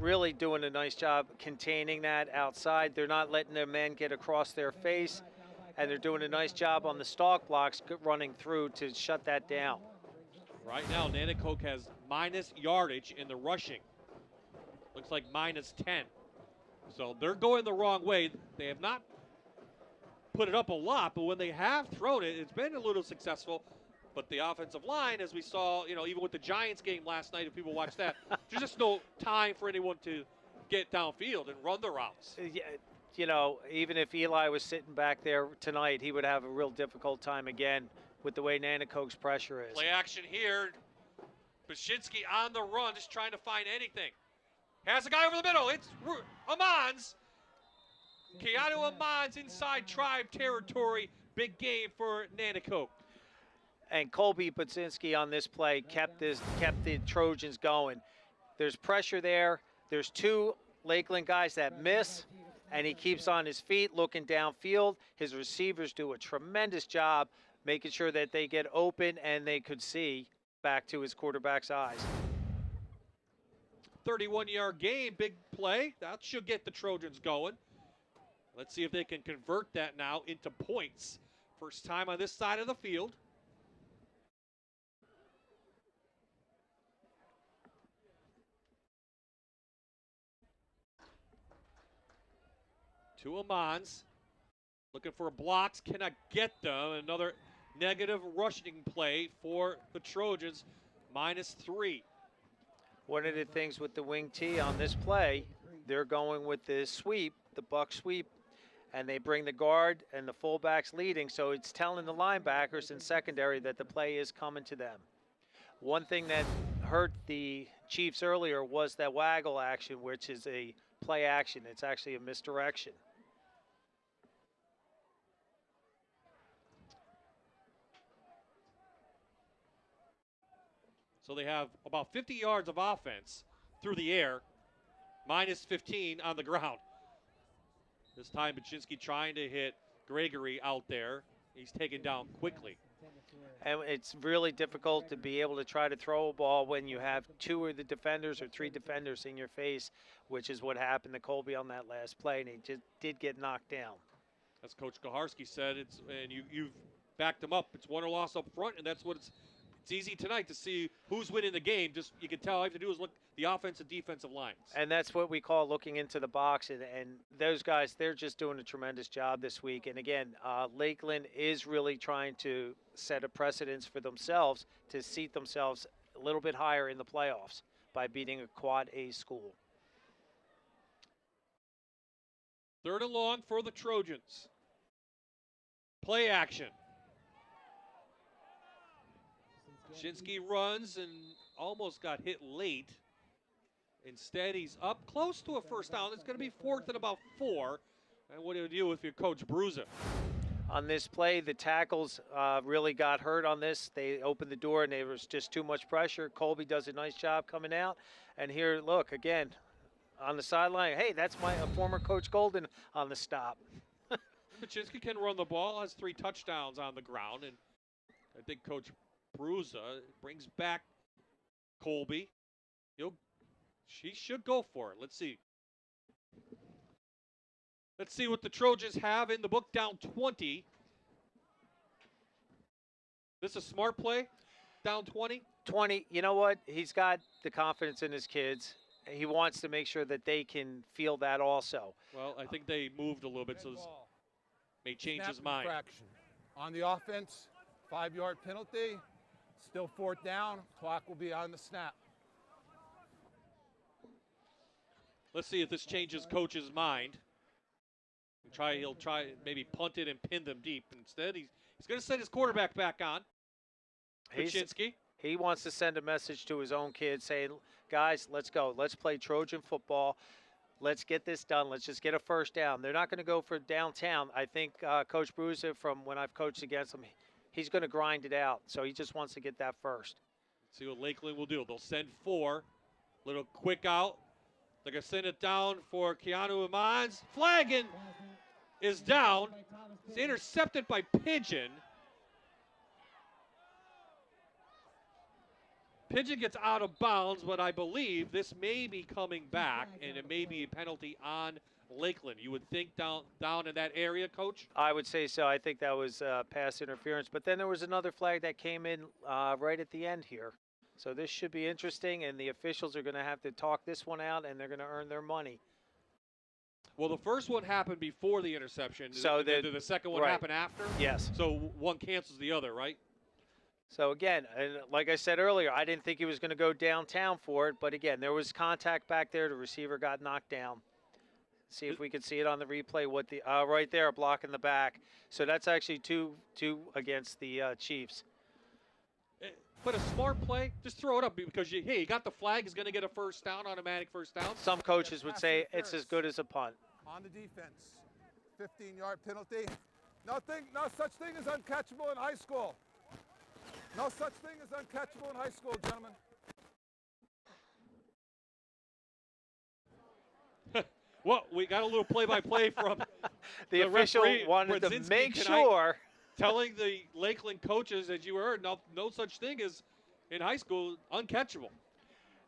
really doing a nice job containing that outside. They're not letting their men get across their face, and they're doing a nice job on the stalk blocks running through to shut that down. Right now, Nanticoke has minus yardage in the rushing. Looks like minus 10. So they're going the wrong way. They have not put it up a lot, but when they have thrown it, it's been a little successful. But the offensive line, as we saw, even with the Giants game last night, if people watched that, there's just no time for anyone to get downfield and run the routes. Even if Eli was sitting back there tonight, he would have a real difficult time again with the way Nanticoke's pressure is. Play action here. Bashinsky on the run, just trying to find anything. Has a guy over the middle. It's Amans. Keanu Amans inside tribe territory. Big game for Nanticoke. And Colby Budzinski on this play kept the Trojans going. There's pressure there. There's two Lakeland guys that miss, and he keeps on his feet looking downfield. His receivers do a tremendous job making sure that they get open and they could see back to his quarterback's eyes. 31-yard game, big play. That should get the Trojans going. Let's see if they can convert that now into points. First time on this side of the field. To Amans. Looking for blocks, cannot get them. Another negative rushing play for the Trojans, -3. One of the things with the wing T on this play, they're going with the sweep, the buck sweep, and they bring the guard and the fullbacks leading, so it's telling the linebackers in secondary that the play is coming to them. One thing that hurt the Chiefs earlier was that waggle action, which is a play action. It's actually a misdirection. So they have about 50 yards of offense through the air, -15 on the ground. This time, Baczynski trying to hit Gregory out there. He's taken down quickly. And it's really difficult to be able to try to throw a ball when you have two of the defenders or three defenders in your face, which is what happened to Colby on that last play, and he just did get knocked down. As Coach Gaharski said, and you've backed him up. It's win or loss up front, and that's what it's easy tonight to see who's winning the game. Just you can tell all you have to do is look the offensive defensive lines. And that's what we call looking into the box. And those guys, they're just doing a tremendous job this week. And again, Lakeland is really trying to set a precedence for themselves to seat themselves a little bit higher in the playoffs by beating a quad A school. 3rd and long for the Trojans. Play action. Shinsky runs and almost got hit late. Instead, he's up close to a first down. It's going to be 4th and about 4. And what do you do with your coach Bruza? On this play, the tackles really got hurt on this. They opened the door and there was just too much pressure. Colby does a nice job coming out. And here, look, again, on the sideline, hey, that's my former Coach Golden on the stop. Baczynski can run the ball, has 3 touchdowns on the ground. And I think Coach Bruza brings back Colby. She should go for it. Let's see. Let's see what the Trojans have in the book, down 20. This is a smart play, down 20? 20, you know what? He's got the confidence in his kids. He wants to make sure that they can feel that also. Well, I think they moved a little bit, so this may change his mind. Infraction. On the offense, 5-yard penalty. Still 4th down. Clock will be on the snap. Let's see if this changes Coach's mind. He'll try maybe punt it and pin them deep. Instead, he's going to send his quarterback back on. Baczynski. He wants to send a message to his own kids saying, guys, let's go. Let's play Trojan football. Let's get this done. Let's just get a first down. They're not going to go for downtown. I think Coach Bruza, from when I've coached against him, he's going to grind it out. So he just wants to get that first. Let's see what Lakeland will do. They'll send 4. Little quick out. They're going to send it down for Keanu Amans. Flagging is down. It's intercepted by Pigeon. Pigeon gets out of bounds, but I believe this may be coming back, and it may be a penalty on Lakeland. You would think down in that area, Coach? I would say so. I think that was pass interference. But then there was another flag that came in right at the end here. So this should be interesting, and the officials are going to have to talk this one out, and they're going to earn their money. Well, the first one happened before the interception. So did the second one happen after? Yes. So one cancels the other, right? So again, and like I said earlier, I didn't think he was going to go downtown for it, but again, there was contact back there. The receiver got knocked down. See if we can see it on the replay. What the right there, blocking the back. So that's actually two against the Chiefs. But a smart play, just throw it up because you got the flag. He's going to get a first down, automatic first down. Some coaches would say it's as good as a punt. On the defense, 15-yard penalty. No such thing as uncatchable in high school. No such thing as uncatchable in high school, gentlemen. Well, we got a little play-by-play from the official wanted to make sure. Telling the Lakeland coaches, as you heard, no such thing as in high school uncatchable.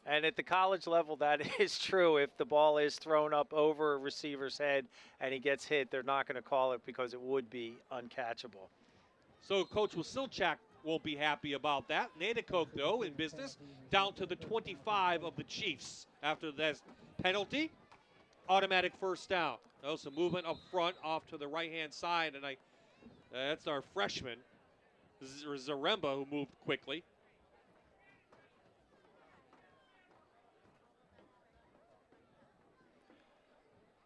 And at the college level, that is true. If the ball is thrown up over a receiver's head and he gets hit, they're not going to call it because it would be uncatchable. So Coach Wasilchak won't be happy about that. Nanticoke, though, in business, down to the 25 of the Chiefs after that penalty. Automatic first down. Oh, some movement up front off to the right-hand side, and that's our freshman, Zaremba, who moved quickly.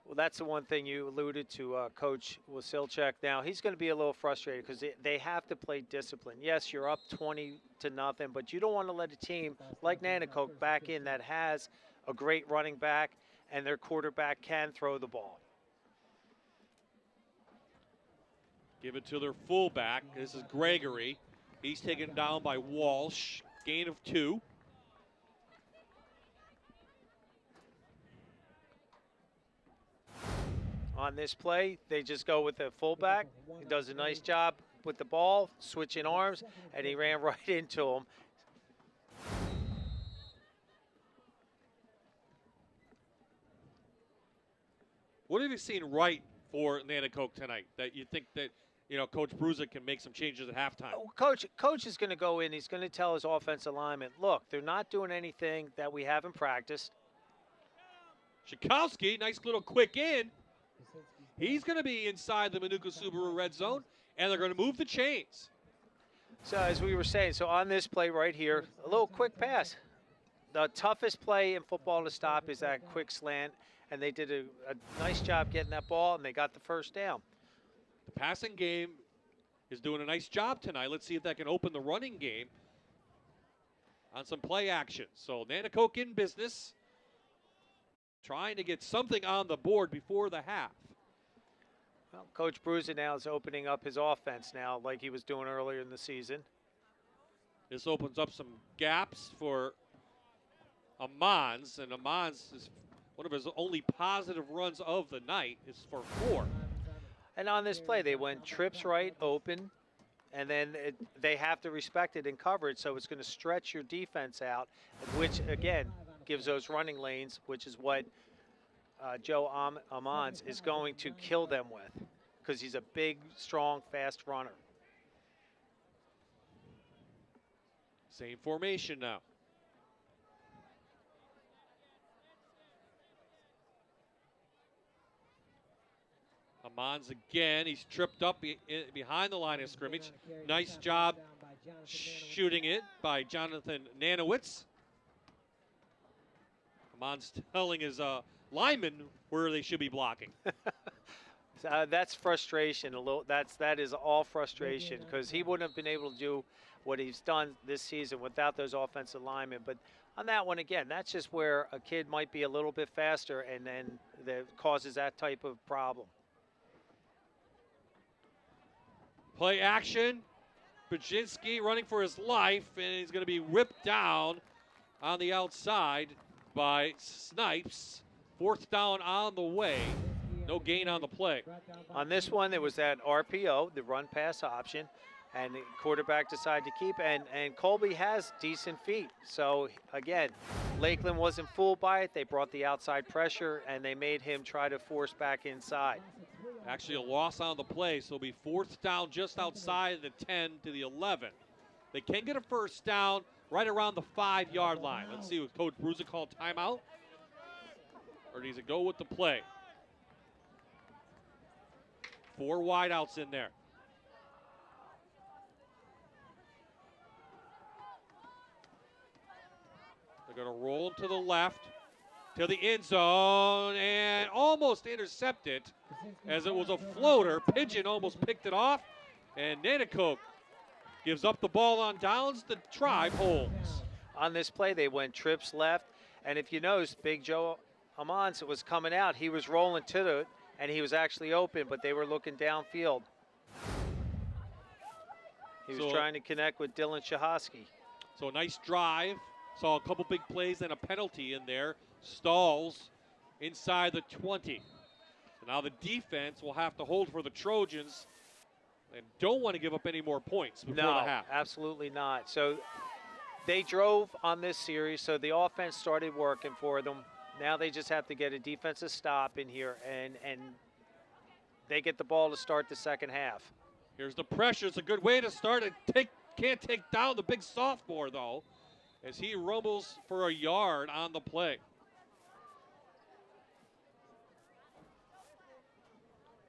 Well, that's the one thing you alluded to, Coach Wasilchak. Now, he's going to be a little frustrated because they have to play discipline. Yes, you're up 20-0, but you don't want to let a team like Nanticoke back in that has a great running back and their quarterback can throw the ball. Give it to their fullback. This is Gregory. He's taken down by Walsh. Gain of 2. On this play, they just go with the fullback. He does a nice job with the ball, switching arms, and he ran right into him. What have you seen right for Nanticoke tonight that you think that Coach Bruza can make some changes at halftime? Coach is going to go in. He's going to tell his offensive lineman, look, they're not doing anything that we haven't practiced. Shikowski, nice little quick in. He's going to be inside the Manuka Subaru red zone, and they're going to move the chains. So as we were saying, so on this play right here, a little quick pass. The toughest play in football to stop is that quick slant, and they did a nice job getting that ball, and they got the first down. The passing game is doing a nice job tonight. Let's see if that can open the running game on some play action. So Nanticoke in business, trying to get something on the board before the half. Well, Coach Bruza now is opening up his offense now like he was doing earlier in the season. This opens up some gaps for Amans, and Amans is one of his only positive runs of the night is for 4. And on this play, they went trips right, open, and then they have to respect it in coverage, so it's going to stretch your defense out, which, again, gives those running lanes, which is what Joe Amans is going to kill them with because he's a big, strong, fast runner. Same formation now. Amans again. He's tripped up behind the line of scrimmage. Nice job shooting it by Jonathan Nanowitz. Amans telling his linemen where they should be blocking. That's frustration. That is all frustration because he wouldn't have been able to do what he's done this season without those offensive linemen. But on that one, again, that's just where a kid might be a little bit faster and then that causes that type of problem. Play action. Baczynski running for his life, and he's going to be whipped down on the outside by Snipes. 4th down on the way. No gain on the play. On this one, there was that RPO, the run-pass option. and the quarterback decided to keep it. And Colby has decent feet. So, again, Lakeland wasn't fooled by it. They brought the outside pressure, and they made him try to force back inside. Actually, a loss on the play, so it'll be 4th down just outside the 10 to the 11. They can get a 1st down right around the 5-yard line. Let's see, with Coach Bruza called timeout, or does it go with the play? 4 wideouts in there. They're going to roll him to the left, to the end zone, and almost intercepted as it was a floater. Pigeon almost picked it off, and Nanticoke gives up the ball on downs. The Tribe holds. On this play, they went trips left, and if you notice, Big Joe Amons was coming out. He was rolling to it, and he was actually open, but they were looking downfield. He was trying to connect with Dylan Shahosky. So a nice drive. Saw a couple big plays and a penalty in there. Stalls inside the 20. So now the defense will have to hold for the Trojans and don't want to give up any more points before the half. No, absolutely not. So they drove on this series, so the offense started working for them. Now they just have to get a defensive stop in here, and they get the ball to start the second half. Here's the pressure. It's a good way to start it. Can't take down the big sophomore, though, as he rumbles for a yard on the play.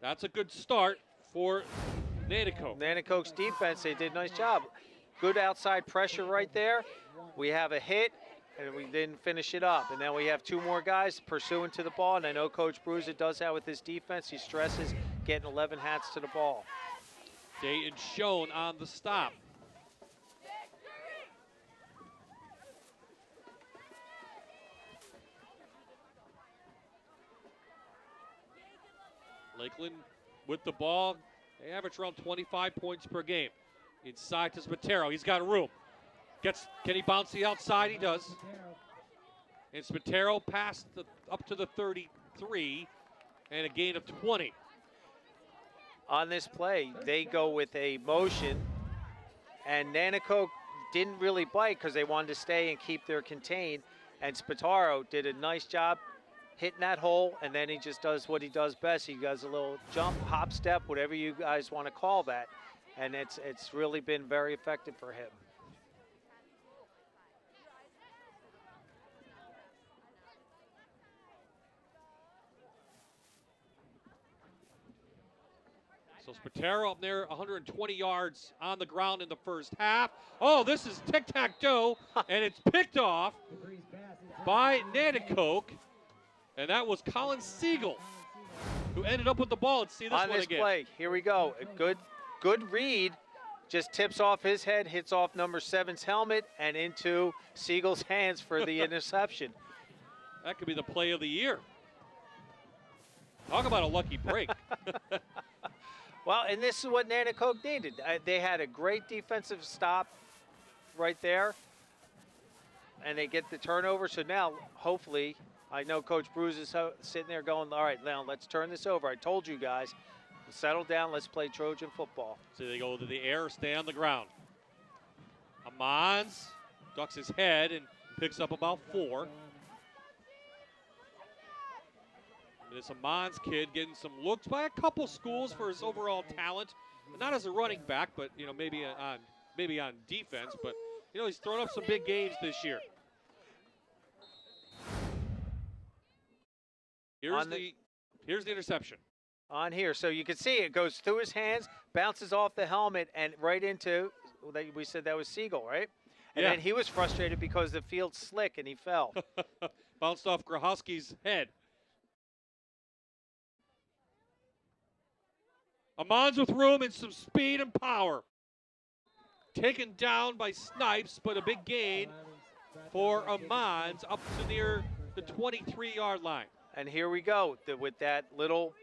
That's a good start for Nanticoke. Nanticoke's defense, they did a nice job. Good outside pressure right there. We have a hit, and we didn't finish it up. And then we have 2 more guys pursuing to the ball, and I know Coach Bruza does that with his defense. He stresses getting 11 hats to the ball. Dayton Schoen on the stop. Lakeland with the ball. They average around 25 points per game. Inside to Spatero. He's got room. Can he bounce the outside? He does. And Spatero passed up to the 33 and a gain of 20. On this play, they go with a motion, and Nanticoke didn't really bite because they wanted to stay and keep their contain, and Spataro did a nice job hitting that hole, and then he just does what he does best. He does a little jump, hop, step, whatever you guys want to call that, and it's really been very effective for him. So Spatero up there, 120 yards on the ground in the first half. Oh, this is tic-tac-toe, and it's picked off by Nanticoke. And that was Colin Siegel who ended up with the ball. Let's see this one again. On this play, here we go. A good read. Just tips off his head, hits off number 7's helmet, and into Siegel's hands for the interception. That could be the play of the year. Talk about a lucky break. Well, and this is what Nanticoke needed. They had a great defensive stop right there, and they get the turnover. So now, hopefully, I know Coach Bruce is sitting there going, all right, now let's turn this over. I told you guys, settle down, let's play Trojan football. So they go to the air, stay on the ground. Amons ducks his head and picks up about 4. This Amons kid getting some looks by a couple schools for his overall talent. Not as a running back, but maybe on defense. But he's thrown up some big games this year. Here's the interception. On here, so you can see it goes through his hands, bounces off the helmet, and right into, we said that was Siegel, right? And then he was frustrated because the field's slick and he fell. Bounced off Grahowski's head. Amons with room and some speed and power. Taken down by Snipes, but a big gain for Amons up to near the 23-yard line. And here we go with that little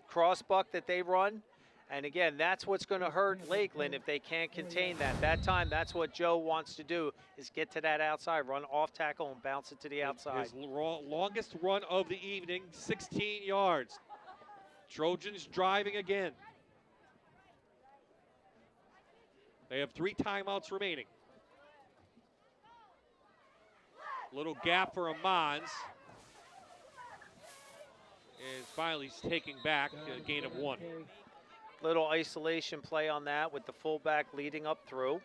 cross buck that they run. And again, that's what's going to hurt Lakeland if they can't contain that. That time, that's what Joe wants to do, is get to that outside, run off tackle and bounce it to the outside. His longest run of the evening, 16 yards. Trojans driving again. They have 3 timeouts remaining. Little gap for Amans. And finally taking back a gain of 1. Little isolation play on that with the fullback leading up through.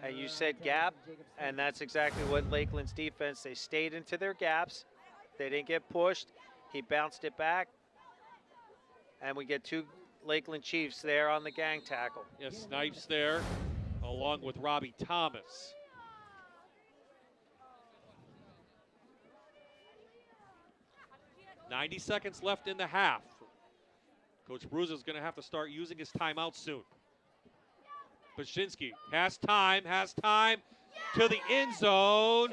And you said gap, and that's exactly what Lakeland's defense, they stayed into their gaps. They didn't get pushed. He bounced it back. And we get 2 Lakeland Chiefs there on the gang tackle. Yes, Snipes there, along with Robbie Thomas. "90 seconds left in the half. Coach Bruza is going to have to start using his timeout soon. Paszynski has time to the end zone.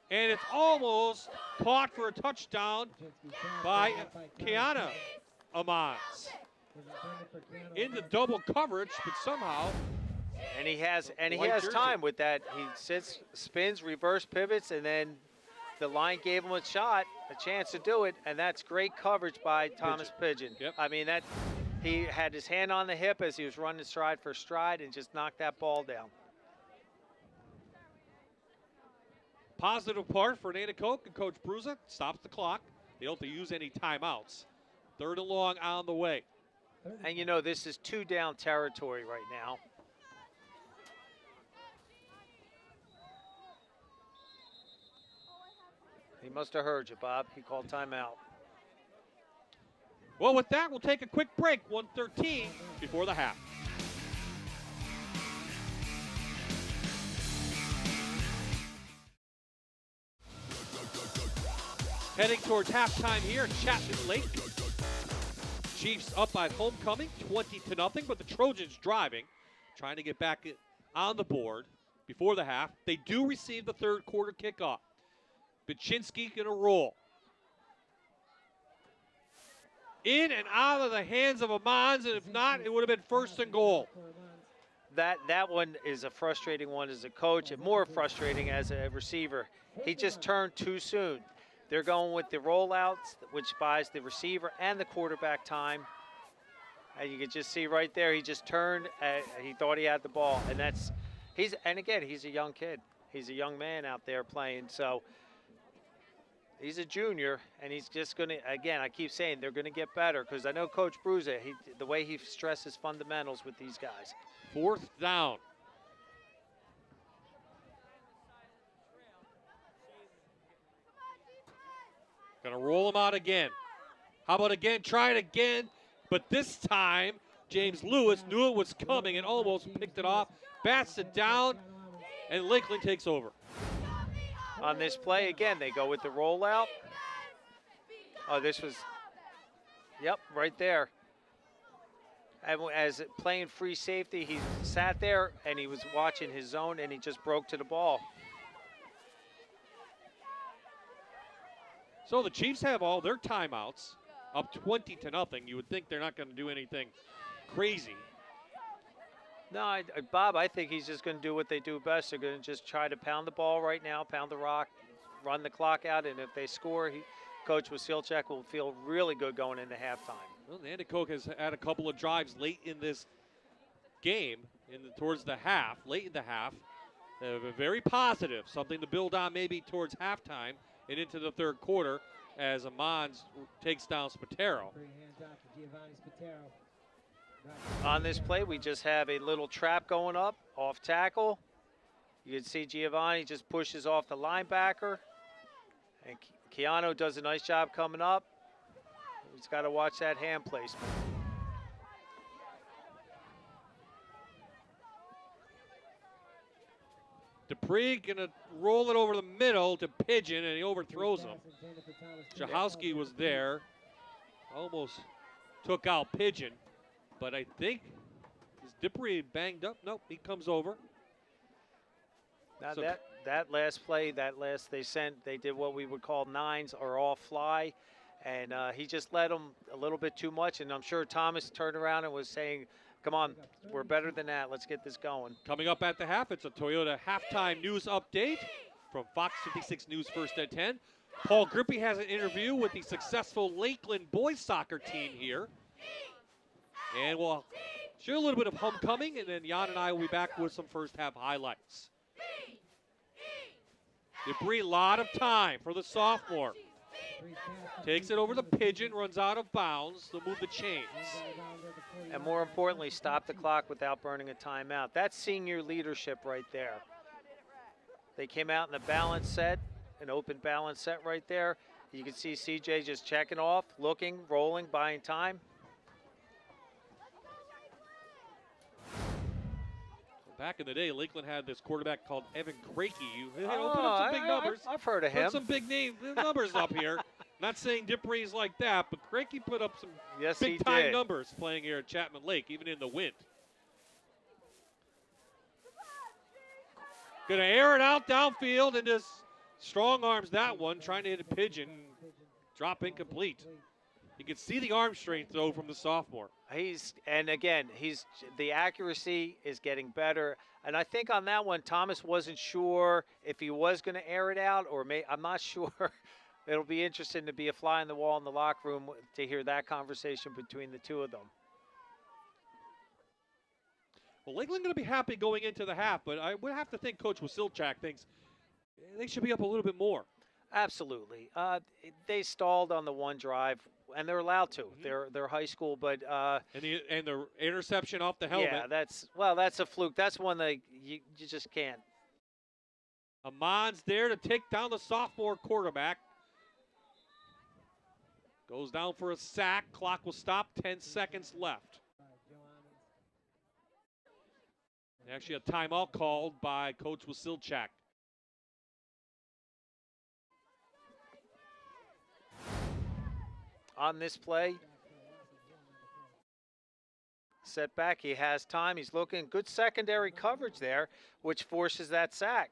And it's almost caught for a touchdown by Kiana Amans. Into double coverage, but somehow. And he has White jersey. time with that. He sits, spins, reverse pivots, and then the line gave him a chance to do it, and that's great coverage by Thomas Pigeon. Yep. I mean, that he had his hand on the hip as he was running stride for stride and just knocked that ball down. Positive part for Nanticoke and Coach Bruza, stops the clock. They don't have to use any timeouts. 3rd and long on the way. And you know, this is 2 down territory right now. He must have heard you, Bob. He called timeout. Well, with that, we'll take a quick break. 1:13 before the half. Heading towards halftime here at Chapman Lake. Chiefs up by homecoming, 20-0, but the Trojans driving, trying to get back on the board before the half. They do receive the 3rd quarter kickoff. Paszynski gonna roll. In and out of the hands of Amans, and if not, it would have been 1st and goal. That one is a frustrating one as a coach, and more frustrating as a receiver. He just turned too soon. They're going with the rollouts, which buys the receiver and the quarterback time. And you can just see right there, he just turned, he thought he had the ball. And again, he's a young kid. He's a young man out there playing. So he's a junior, and he's just going to, again, I keep saying they're going to get better because I know Coach Bruza, the way he stresses fundamentals with these guys. 4th down. Gonna roll him out again. How about again? Try it again. But this time, James Lewis knew it was coming and almost picked it off. Bats it down, and Lakeland takes over. On this play, again, they go with the rollout. Oh, this was, yep, right there. And as playing free safety, he sat there and he was watching his zone and he just broke to the ball. So the Chiefs have all their timeouts, up 20-0. You would think they're not going to do anything crazy. No, Bob, I think he's just going to do what they do best. They're going to just try to pound the ball right now, pound the rock, run the clock out, and if they score, Coach Wasilchek will feel really good going into halftime. Well, Nanticoke has had a couple of drives late in this game, towards the half, late in the half. They've been very positive, something to build on maybe towards halftime and into the 3rd quarter as Amans takes down Spatero. On this play, we just have a little trap going up, off tackle. You can see Giovanni just pushes off the linebacker. And Keanu does a nice job coming up. He's got to watch that hand placement. Dupree gonna roll it over the middle to Pigeon, and he overthrows him. Jahowski was there, almost took out Pigeon, but I think is Dupree banged up? Nope, he comes over. Now So- that last play, they did what we would call nines or all fly, and he just let them a little bit too much, and I'm sure Thomas turned around and was saying, come on, we're better than that, let's get this going. Coming up at the half, it's a Toyota halftime news update from Fox 56 News First at 10. Paul Grippy has an interview with the successful Lakeland boys soccer team here. And we'll Show a little bit of homecoming, and then Jan and I will be back with some first half highlights. Debris, lot of time for the sophomore. Takes it over the pigeon, runs out of bounds. They'll move the chains. And more importantly, stop the clock without burning a timeout. That's senior leadership right there. They came out in the balance set, an open balance set right there. You can see CJ just checking off, looking, rolling, buying time. Back in the day, Lakeland had this quarterback called Evan Krakey. He put up some big numbers. I've heard of him. Put some big numbers up here. Not saying Dupree's like that, but Krakey put up some big-time numbers playing here at Chapman Lake, even in the wind. Gonna air it out downfield and just strong arms that one, trying to hit a pigeon. Drop incomplete. You can see the arm strength, though, from the sophomore. The accuracy is getting better. And I think on that one, Thomas wasn't sure if he was going to air it out, or I'm not sure. It'll be interesting to be a fly on the wall in the locker room to hear that conversation between the two of them. Well, Lakeland going to be happy going into the half, but I would have to think Coach Wasilchak thinks they should be up a little bit more. Absolutely. They stalled on the one drive, and they're allowed to. Mm-hmm. They're high school, but and the interception off the helmet. Yeah, that's a fluke. That's one that you just can't. Amon's there to take down the sophomore quarterback. Goes down for a sack. Clock will stop. 10 seconds left. Actually, a timeout called by Coach Wasilchak. On this play, setback, he has time, he's looking, good secondary coverage there, which forces that sack.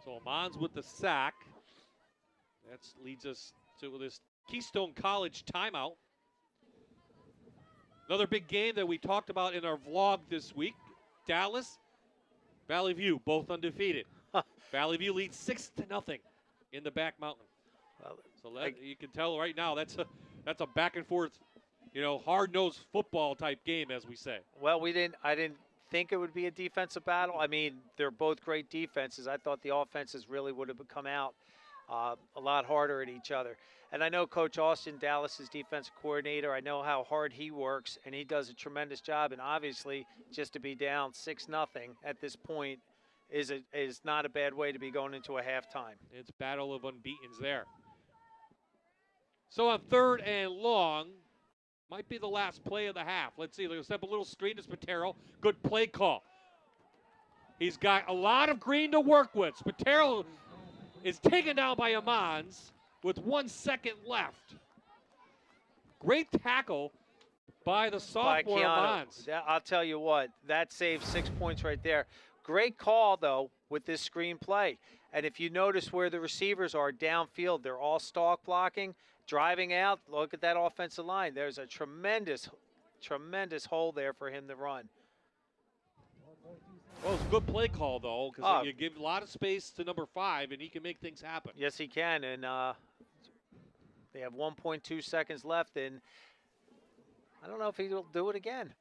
So Amon's with the sack. That leads us to this Keystone College timeout. Another big game that we talked about in our vlog this week. Dallas, Valley View, both undefeated. Valley View leads 6-0 in the back mountain. Well, so you can tell right now that's a back and forth, hard-nosed football type game, as we say. Well, I didn't think it would be a defensive battle. I mean, they're both great defenses. I thought the offenses really would have come out a lot harder at each other. And I know Coach Austin, Dallas's defensive coordinator, I know how hard he works, and he does a tremendous job. And obviously, just to be down 6-0 at this point is not a bad way to be going into a halftime. It's battle of unbeatens there. So on 3rd and long, might be the last play of the half. Let's see, they'll step a little screen to Spatero. Good play call. He's got a lot of green to work with. Spatero is taken down by Amons with 1 second left. Great tackle by the sophomore Amons. I'll tell you what, that saves 6 points right there. Great call, though, with this screen play. And if you notice where the receivers are downfield, they're all stalk blocking, driving out. Look at that offensive line. There's a tremendous, tremendous hole there for him to run. Well, it's a good play call, though, because you give a lot of space to number 5, and he can make things happen. Yes, he can. And they have 1.2 seconds left, and I don't know if he'll do it again.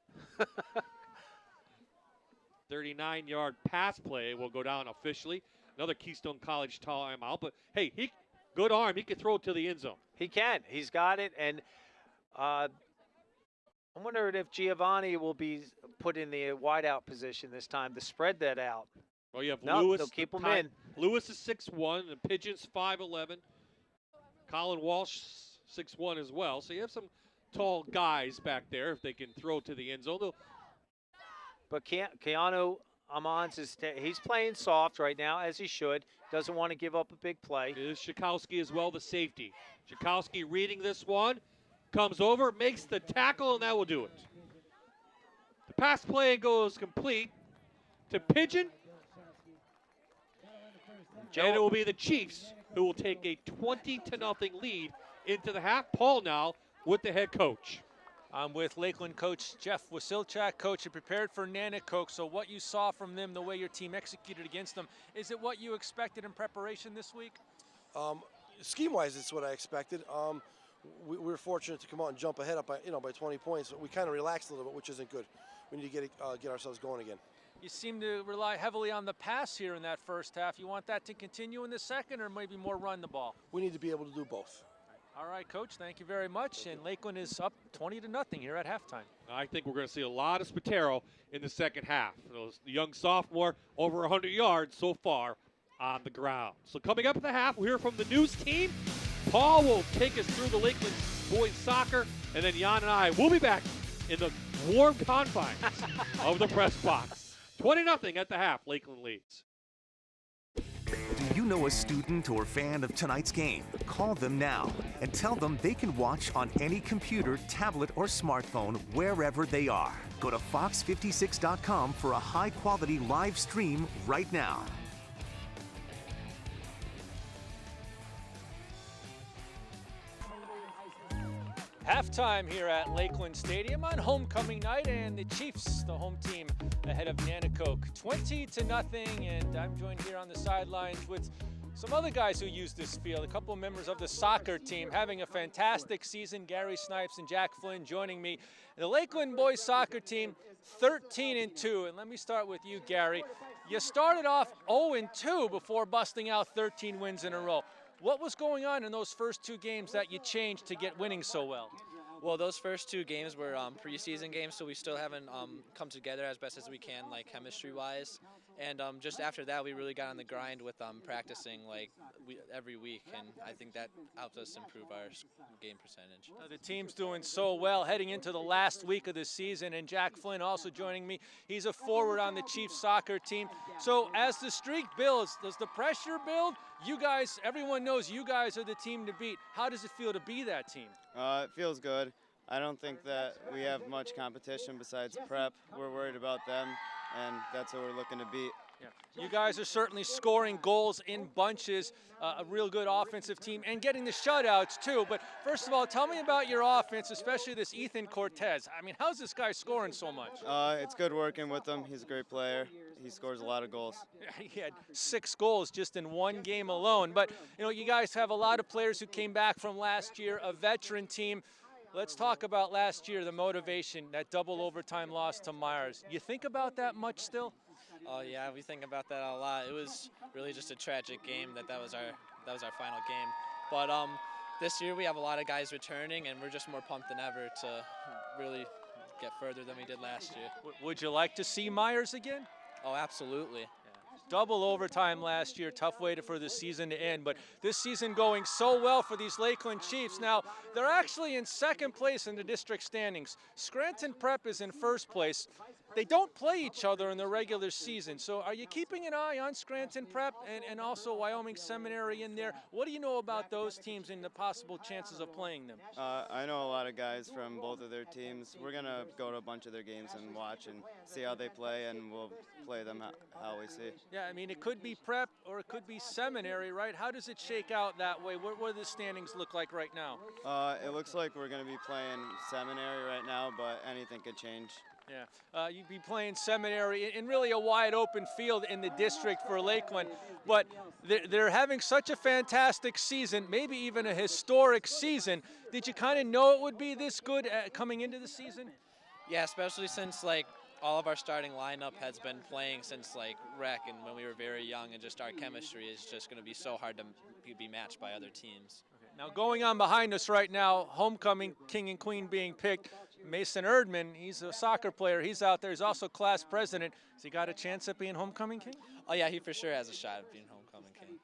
39-yard pass play will go down officially. Another Keystone College timeout. But, hey, good arm. He can throw it to the end zone. He can. He's got it. And I'm wondering if Giovanni will be put in the wideout position this time to spread that out. Well, you have Lewis. They'll keep him in. Lewis is 6'1", and Pigeon's 5'11". Colin Walsh, 6'1" as well. So you have some tall guys back there if they can throw to the end zone. But Keanu Amons he's playing soft right now, as he should. Doesn't want to give up a big play. It is Shakowski as well, the safety. Shakowski reading this one. Comes over, makes the tackle, and that will do it. The pass play goes complete to Pigeon. And it will be the Chiefs who will take a 20-0 lead into the half. Paul now with the head coach. I'm with Lakeland coach Jeff Wasilchak. Coach, you prepared for Nanticoke, so what you saw from them, the way your team executed against them, is it what you expected in preparation this week? scheme-wise, it's what I expected. We were fortunate to come out and jump ahead up by 20 points. We kind of relaxed a little bit, which isn't good. We need to get ourselves going again. You seem to rely heavily on the pass here in that first half. You want that to continue in the second, or maybe more run the ball? We need to be able to do both. All right, Coach, thank you very much. And Lakeland is up 20-0 here at halftime. I think we're going to see a lot of Spatero in the second half. The young sophomore, over 100 yards so far on the ground. So coming up at the half, we'll hear from the news team. Paul will take us through the Lakeland boys soccer, and then Jan and I will be back in the warm confines of the press box. 20-0 at the half, Lakeland leads. Do you know a student or fan of tonight's game? Call them now and tell them they can watch on any computer, tablet, or smartphone wherever they are. Go to fox56.com for a high-quality live stream right now. Halftime here at Lakeland Stadium on homecoming night, and the Chiefs, the home team, ahead of Nanticoke, 20-0. And I'm joined here on the sidelines with some other guys who use this field. A couple of members of the soccer team having a fantastic season. Gary Snipes and Jack Flynn joining me. The Lakeland boys soccer team, 13-2. And let me start with you, Gary. You started off 0-2 before busting out 13 wins in a row. What was going on in those first two games that you changed to get winning so well? Well, those first two games were preseason games, so we still haven't come together as best as we can, like chemistry-wise. And just after that, we really got on the grind with practicing every week, and I think that helped us improve our game percentage. The team's doing so well heading into the last week of the season, and Jack Flynn also joining me. He's a forward on the Chiefs soccer team. So as the streak builds, does the pressure build? You guys, everyone knows you guys are the team to beat. How does it feel to be that team? It feels good. I don't think that we have much competition besides prep. We're worried about them, and that's what we're looking to beat. Yeah. You guys are certainly scoring goals in bunches, a real good offensive team, and getting the shutouts too. But first of all, tell me about your offense, especially this Ethan Cortez. I mean, how's this guy scoring so much? It's good working with him. He's a great player. He scores a lot of goals. He had 6 goals just in one game alone. But, you guys have a lot of players who came back from last year, a veteran team. Let's talk about last year, the motivation, that double overtime loss to Myers. You think about that much still? Oh yeah, we think about that a lot. It was really just a tragic game that was our final game. But this year we have a lot of guys returning, and we're just more pumped than ever to really get further than we did last year. Would you like to see Myers again? Oh, absolutely. Double overtime last year, tough way for the season to end, but this season going so well for these Lakeland Chiefs. Now, they're actually in second place in the district standings. Scranton Prep is in first place. They don't play each other in the regular season, so are you keeping an eye on Scranton Prep and also Wyoming Seminary in there? What do you know about those teams and the possible chances of playing them? I know a lot of guys from both of their teams. We're going to go to a bunch of their games and watch and see how they play, and we'll play them how we see. Yeah, I mean, it could be Prep or it could be Seminary, right? How does it shake out that way? What do the standings look like right now? It looks like we're going to be playing Seminary right now, but anything could change. Yeah, you'd be playing Seminary in really a wide open field in the district for Lakeland, but they're having such a fantastic season, maybe even a historic season. Did you kind of know it would be this good coming into the season? Yeah, especially since all of our starting lineup has been playing since rec and when we were very young, and just our chemistry is just going to be so hard to be matched by other teams. Now going on behind us right now, homecoming king and queen being picked. Mason Erdman, he's a soccer player. He's out there. He's also class president. Has he got a chance at being homecoming king? Oh yeah, he for sure has a shot at being homecoming king.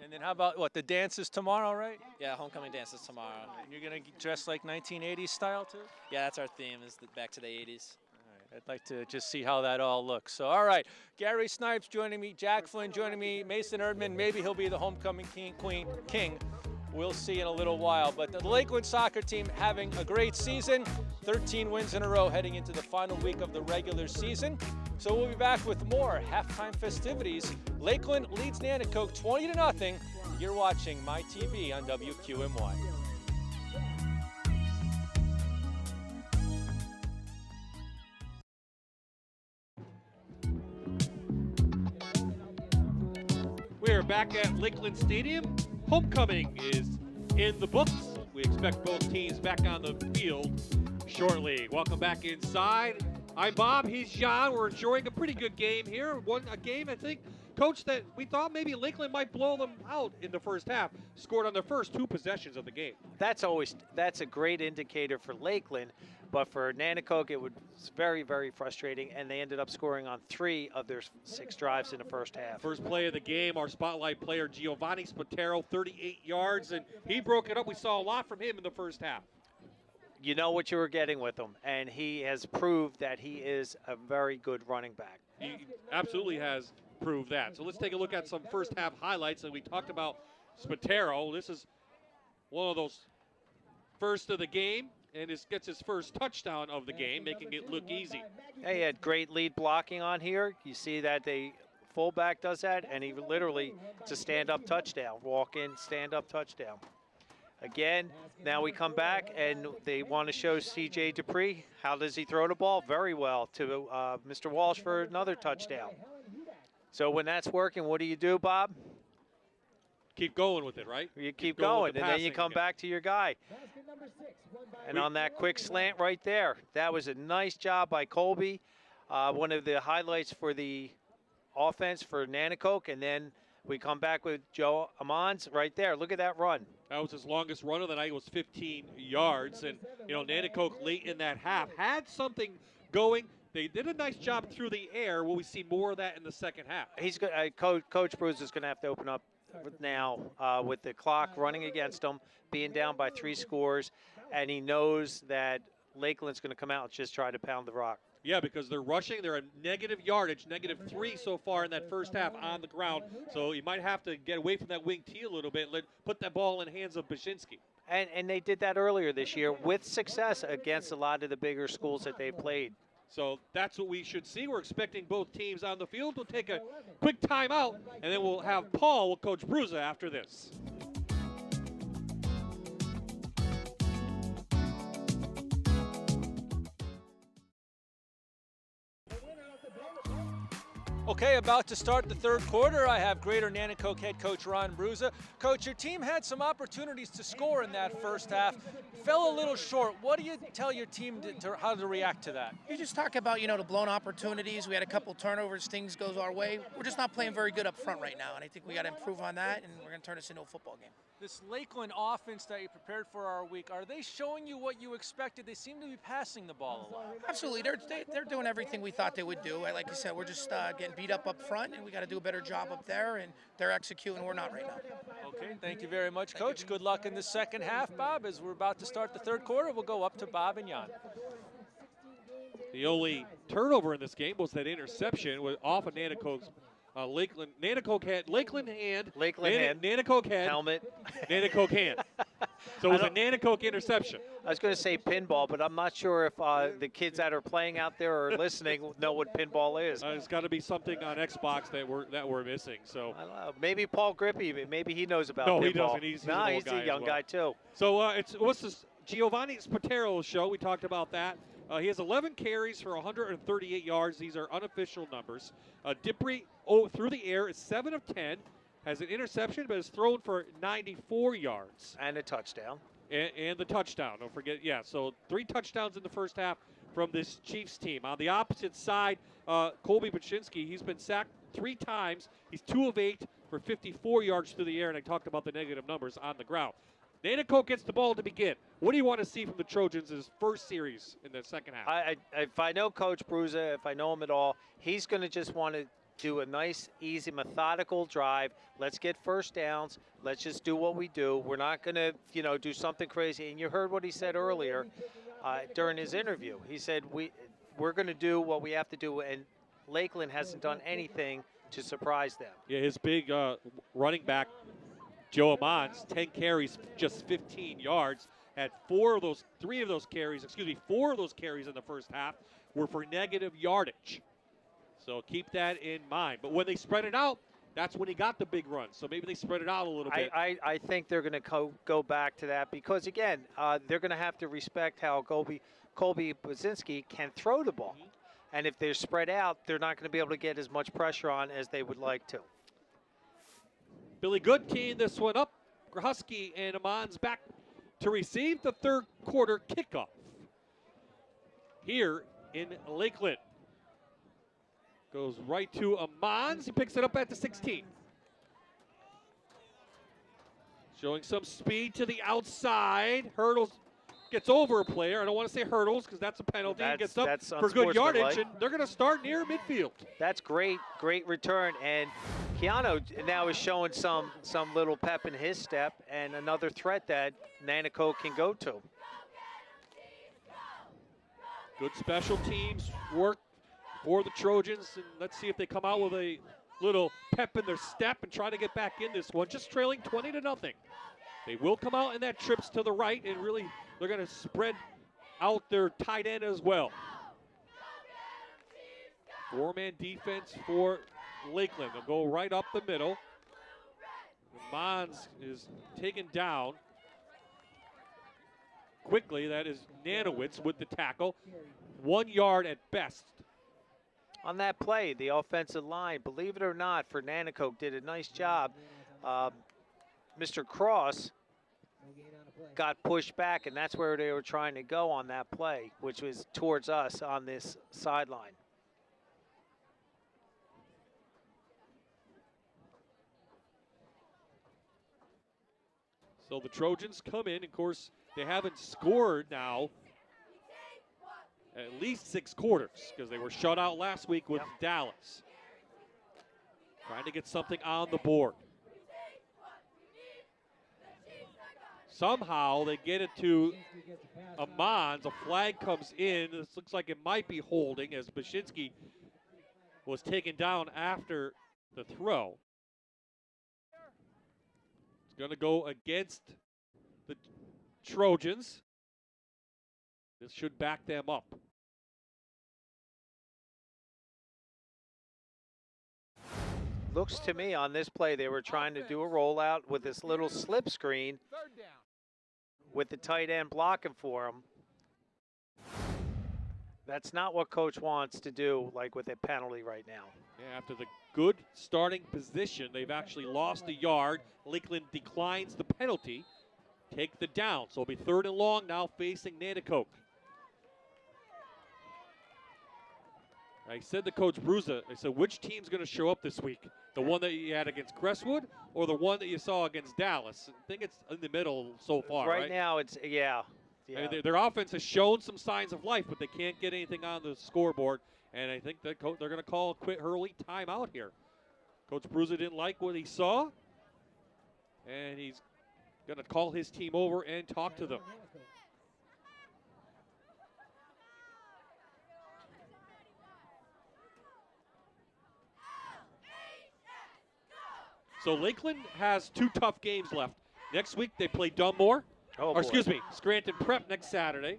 And then how about the dances tomorrow, right? Yeah, homecoming dances tomorrow. And you're gonna dress like 1980s style too? Yeah, that's our theme, is back to the 80s. I'd like to just see how that all looks. So, all right, Gary Snipes joining me, Jack Flynn joining me, Mason Erdman, maybe he'll be the homecoming king. We'll see in a little while. But the Lakeland soccer team having a great season, 13 wins in a row heading into the final week of the regular season. So we'll be back with more halftime festivities. Lakeland leads Nanticoke 20-0. You're watching My TV on WQMY. We're back at Lakeland Stadium Homecoming is in the books. We expect both teams back on the field shortly. Welcome back inside. I'm Bob, he's John. We're enjoying a pretty good game here. A game, I think, Coach, that we thought maybe Lakeland might blow them out in the first half. Scored on their first 2 possessions of the game. That's a great indicator for Lakeland, but for Nanticoke it was very, very frustrating, and they ended up scoring on 3 of their 6 drives in the first half. First play of the game, our spotlight player Giovanni Spatero, 38 yards, and he broke it up. We saw a lot from him in the first half. You know what you were getting with him, and he has proved that he is a very good running back. He absolutely has proved that. So let's take a look at some first half highlights. And we talked about Spatero. This is one of those first of the game, and this gets his first touchdown of the game, making it look easy. He had great lead blocking on here. You see that the fullback does that, and he literally, it's a stand-up touchdown. Walk in, stand-up touchdown. Again, now we come back, and they want to show C.J. Dupree. How does he throw the ball? Very well to Mr. Walsh for another touchdown. So when that's working, what do you do, Bob? Keep going with it, right? You keep going, and then you come back to your guy. And on that quick slant right there, that was a nice job by Colby. One of the highlights for the offense for Nanticoke, and then we come back with Joe Amons right there. Look at that run. That was his longest run of the night. It was 15 yards. And, you know, Nanticoke late in that half had something going. They did a nice job through the air. Will we see more of that in the second half? He's Coach Bruce is going to have to open up now with the clock running against him, being down by 3 scores, and he knows that Lakeland's going to come out and just try to pound the rock. Yeah, because they're rushing. They're a negative yardage, -3 so far in that first half on the ground. So you might have to get away from that wing T a little bit, put that ball in the hands of Baczynski. And they did that earlier this year with success against a lot of the bigger schools that they played. So that's what we should see. We're expecting both teams on the field. We'll take a quick timeout, and then we'll have Paul with Coach Bruza after this. Okay, about to start the third quarter. I have Greater Nanticoke head coach Ron Bruza. Coach, your team had some opportunities to score in that first half. Fell a little short. What do you tell your team how to react to that? You just talk about, the blown opportunities. We had a couple turnovers. Things goes our way. We're just not playing very good up front right now, and I think we got to improve on that, and we're going to turn this into a football game. This Lakeland offense that you prepared for our week, are they showing you what you expected? They seem to be passing the ball a lot. Absolutely. They're doing everything we thought they would do. Like you said, we're just getting beat up front, and we got to do a better job up there, and they're executing. We're not right now. Okay, thank you very much, Coach. Good luck in the second half, Bob. As we're about to start the third quarter, we'll go up to Bob and Jan. The only turnover in this game was that interception off of Nanticoke's Lakeland. Nanticoke had Lakeland hand. Nanticoke hand. Helmet. Nanticoke hand. So it was a Nanticoke interception. I was going to say pinball, but I'm not sure if the kids that are playing out there or listening know what pinball is. It's got to be something on Xbox that we're missing. So I don't know. Maybe Paul Grippy. Maybe he knows about pinball. No, he doesn't. He's a young guy too. So what's this Giovanni Spatero show? We talked about that. He has 11 carries for 138 yards. These are unofficial numbers. Dupree, through the air, is 7 of 10. Has an interception, but is thrown for 94 yards. And a touchdown. And the touchdown, don't forget. Yeah, so 3 touchdowns in the first half from this Chiefs team. On the opposite side, Colby Baczynski, he's been sacked 3 times. He's 2 of 8 for 54 yards through the air, and I talked about the negative numbers on the ground. Nanticoke gets the ball to begin. What do you want to see from the Trojans in his first series in the second half? If I know Coach Bruza, if I know him at all, he's going to just want to do a nice, easy, methodical drive. Let's get first downs. Let's just do what we do. We're not going to, do something crazy. And you heard what he said earlier during his interview. He said we're going to do what we have to do, and Lakeland hasn't done anything to surprise them. Yeah, his big running back, Joe Amons, 10 carries, just 15 yards. Had 4 of those carries in the first half were for negative yardage. So keep that in mind. But when they spread it out, that's when he got the big run. So maybe they spread it out a little bit. I think they're going to go back to that because, again, they're going to have to respect how Colby Baczynski can throw the ball. Mm-hmm. And if they're spread out, they're not going to be able to get as much pressure on as they would like to. Billy Good teeing this one up. Husky and Amon's back to receive the third quarter kickoff here in Lakeland. Goes right to Amon's. He picks it up at the 16. Showing some speed to the outside. Hurdles, gets over a player. I don't want to say hurdles because that's a penalty. Gets up for good yardage, and they're going to start near midfield. That's great return. And Keanu now is showing some little pep in his step, and another threat that Nanticoke can go to. Good special teams work for the Trojans, and let's see if they come out with a little pep in their step and try to get back in this one. Just trailing 20-0. They will come out in that trips to the right, and really they're going to spread out their tight end as well. Four-man defense for Lakeland. They'll go right up the middle. Mons is taken down quickly. That is Nanowitz with the tackle. 1 yard at best. On that play, the offensive line, believe it or not, for Nanticoke did a nice job. Mr. Cross got pushed back, and that's where they were trying to go on that play, which was towards us on this sideline. So the Trojans come in. Of course, they haven't scored now at least 6 quarters because they were shut out last week with Dallas. Trying to get something on the board. Somehow they get it to Amons. A flag comes in. This looks like it might be holding as Bashinsky was taken down after the throw. It's going to go against the Trojans. This should back them up. Looks to me on this play they were trying to do a rollout with this little slip screen with the tight end blocking for him. That's not what coach wants to do, like with a penalty right now. Yeah, after the good starting position, they've actually lost a yard. Lakeland declines the penalty. Take the down. So it'll be 3rd and long now facing Nanticoke. I said to Coach Bruza, I said, which team's going to show up this week? The one that you had against Crestwood or the one that you saw against Dallas? I think it's in the middle so far, right? Right now, it's, yeah. I mean, their offense has shown some signs of life, but they can't get anything on the scoreboard. And I think that they're going to call a quick Hurley timeout here. Coach Bruza didn't like what he saw, and he's going to call his team over and talk to them. So Lakeland has 2 tough games left. Next week they play Dunmore, Scranton Prep next Saturday.